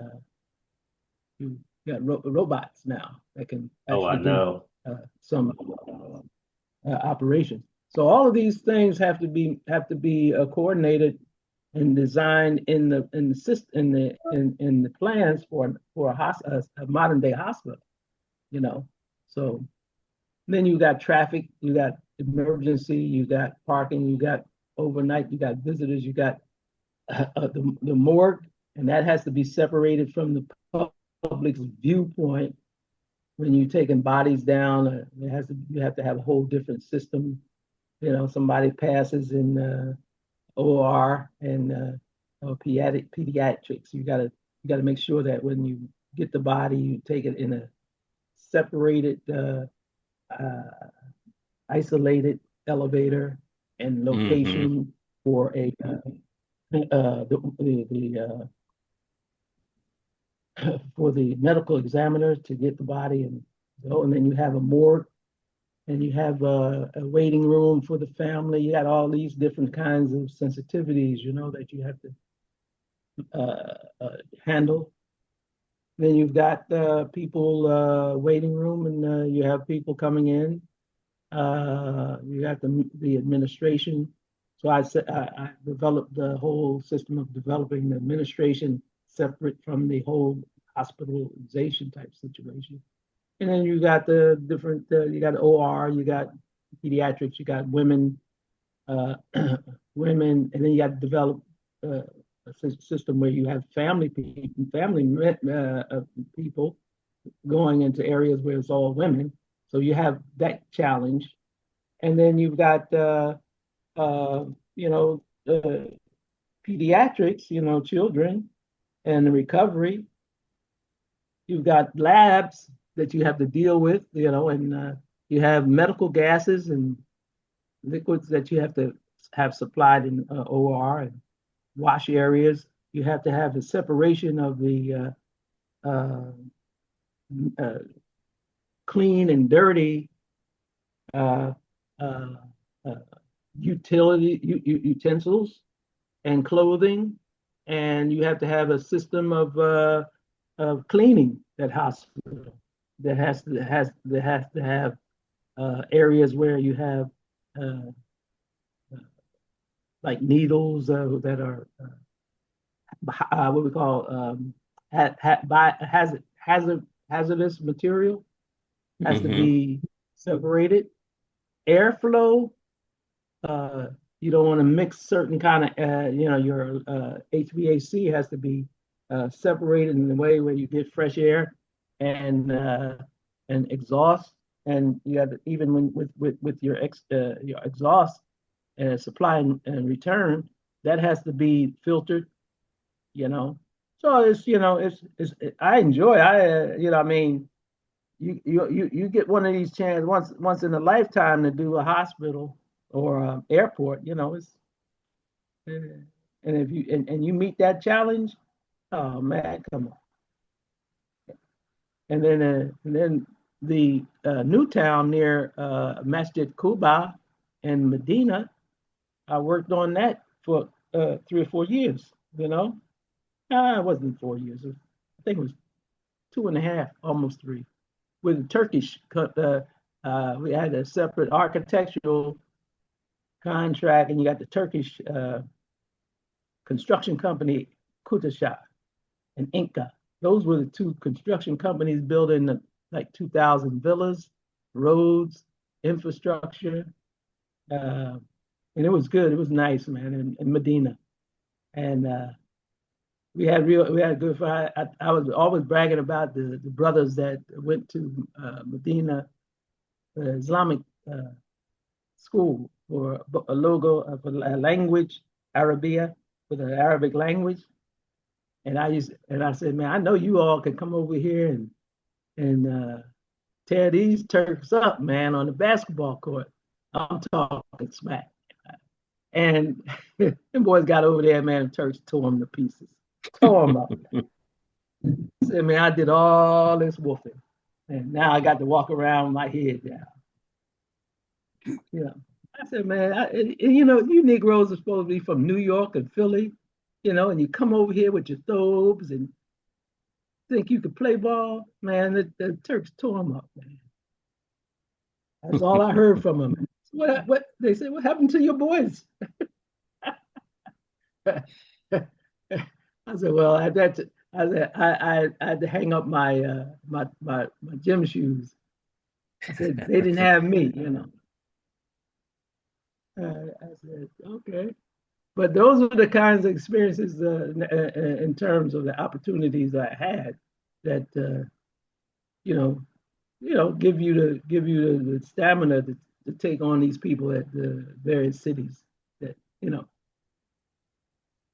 you got robots now that can Oh, I actually do know. some operations. So all of these things have to be coordinated and designed in the system in the plans for a modern day hospital. You know, so then you got traffic, you got emergency, you got parking, you got overnight, you got visitors, you got the morgue, and that has to be separated from the public's viewpoint when you're taking bodies down. You have to have a whole different system. You know, somebody passes in OR and pediatrics. You gotta make sure that when you get the body, you take it in a separated, isolated elevator and Mm-hmm. location for a the for the medical examiner to get the body and go, and then you have a morgue and you have a waiting room for the family. You got all these different kinds of sensitivities, you know, that you have to handle. Then you've got people waiting room, and you have people coming in. You got the administration. So I developed the whole system of developing the administration separate from the whole hospitalization type situation. And then you got the different, you got OR, you got pediatrics, you got women, women, and then you got to develop a system where you have people going into areas where it's all women. So you have that challenge. And then you've got, uh, you know, pediatrics, you know, children and the recovery. You've got labs that you have to deal with, you know, and you have medical gases and liquids that you have to have supplied in OR and wash areas. You have to have the separation of the uh, clean and dirty uh, uh, uh, utensils and clothing, and you have to have a system of cleaning that hospital that has to have areas where you have uh, like needles that are what we call hazardous material has to Mm-hmm. be separated. Airflow, uh, you don't want to mix certain kind of, you know, your HVAC has to be separated in the way where you get fresh air and exhaust, and you have to, even when with your exhaust supply and return, that has to be filtered, you know. So it's, you know, I enjoy. You know, I mean, you get one of these chances once in a lifetime to do a hospital or airport, you know. It's and if you and you meet that challenge, oh man, come on. And then the new town near Masjid Kuba in Medina, I worked on that for 3 or 4 years, you know. It wasn't 4 years. I think it was 2.5, almost three. With Turkish, we had a separate architectural contract, and you got the Turkish construction company, Kutaşa and Inca. Those were the two construction companies building like 2,000 villas, roads, infrastructure. And it was good. It was nice, man, in Medina. And we had good fun. I was always bragging about the brothers that went to Medina Islamic school for a logo for a language, Arabia, for the Arabic language. And I said, man, I know you all can come over here and tear these Turks up, man, on the basketball court. I'm talking smack. And them boys got over there, man, and Turks tore them to pieces. Tore them up. I said, man, I did all this whooping. And now I got to walk around with my head down. You know, I said, man, you know, you Negroes are supposed to be from New York and Philly, you know, and you come over here with your thobes and think you could play ball. Man, the Turks tore them up, man. That's all I heard from them. What they said, what happened to your boys? I said, well, I had to hang up my my gym shoes. I said, they didn't have me, you know. I said, okay. But those are the kinds of experiences in terms of the opportunities I had that give you the stamina to take on these people at the various cities that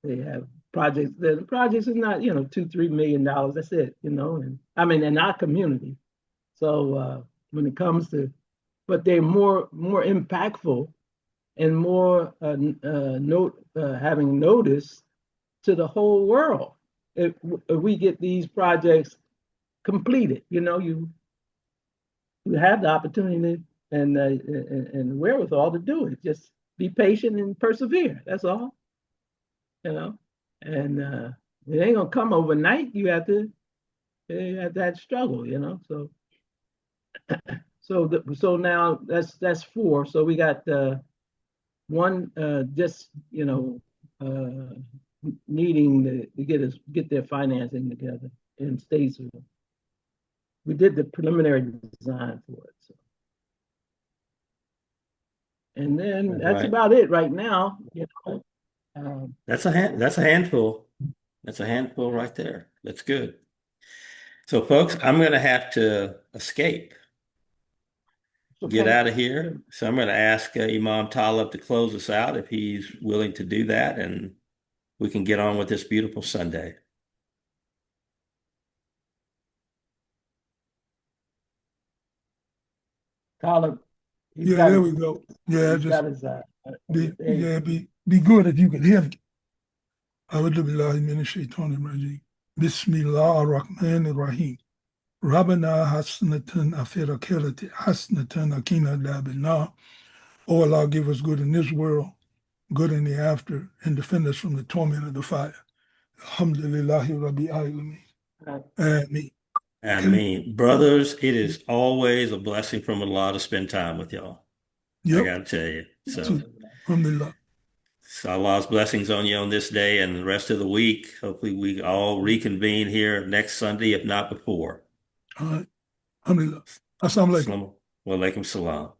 they have projects. The projects is not $2-3 million. That's it, and I mean in our community. So when it comes to, but they're more impactful and more having notice to the whole world if we get these projects completed. You have the opportunity and wherewithal to do it. Just be patient and persevere. That's all. And it ain't gonna come overnight. You have to that struggle. So now that's four. So we got one just needing to get their financing together in Statesville. We did the preliminary design for it. So. And then that's about it right now. That's a handful. That's a handful right there. That's good. So, folks, I'm going to have to escape, get out of here. So I'm going to ask Imam Talib to close us out if he's willing to do that, and we can get on with this beautiful Sunday. Talib. Yeah, there we go. Yeah, be good if you could hear me. أعوذ بالله من الشيطان الرجيم بسم الله الرحمن الرحيم ربنا حسنة في الآخرة حسنة وقنا عذاب النار. Oh Allah, give us good in this world, good in the after, and defend us from the torment of the fire. Alhamdulillahi Rabbi Alameen. Ameen. Ameen. Brothers, it is always a blessing from Allah to spend time with y'all. Yep. I got to tell you. So, Alhamdulillah. So Allah's blessings on you on this day and the rest of the week. Hopefully we all reconvene here next Sunday, if not before. All right. Alhamdulillah. Assalamu alaikum. Wa alaikum salam.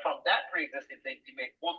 From that pre-existing thing, you make one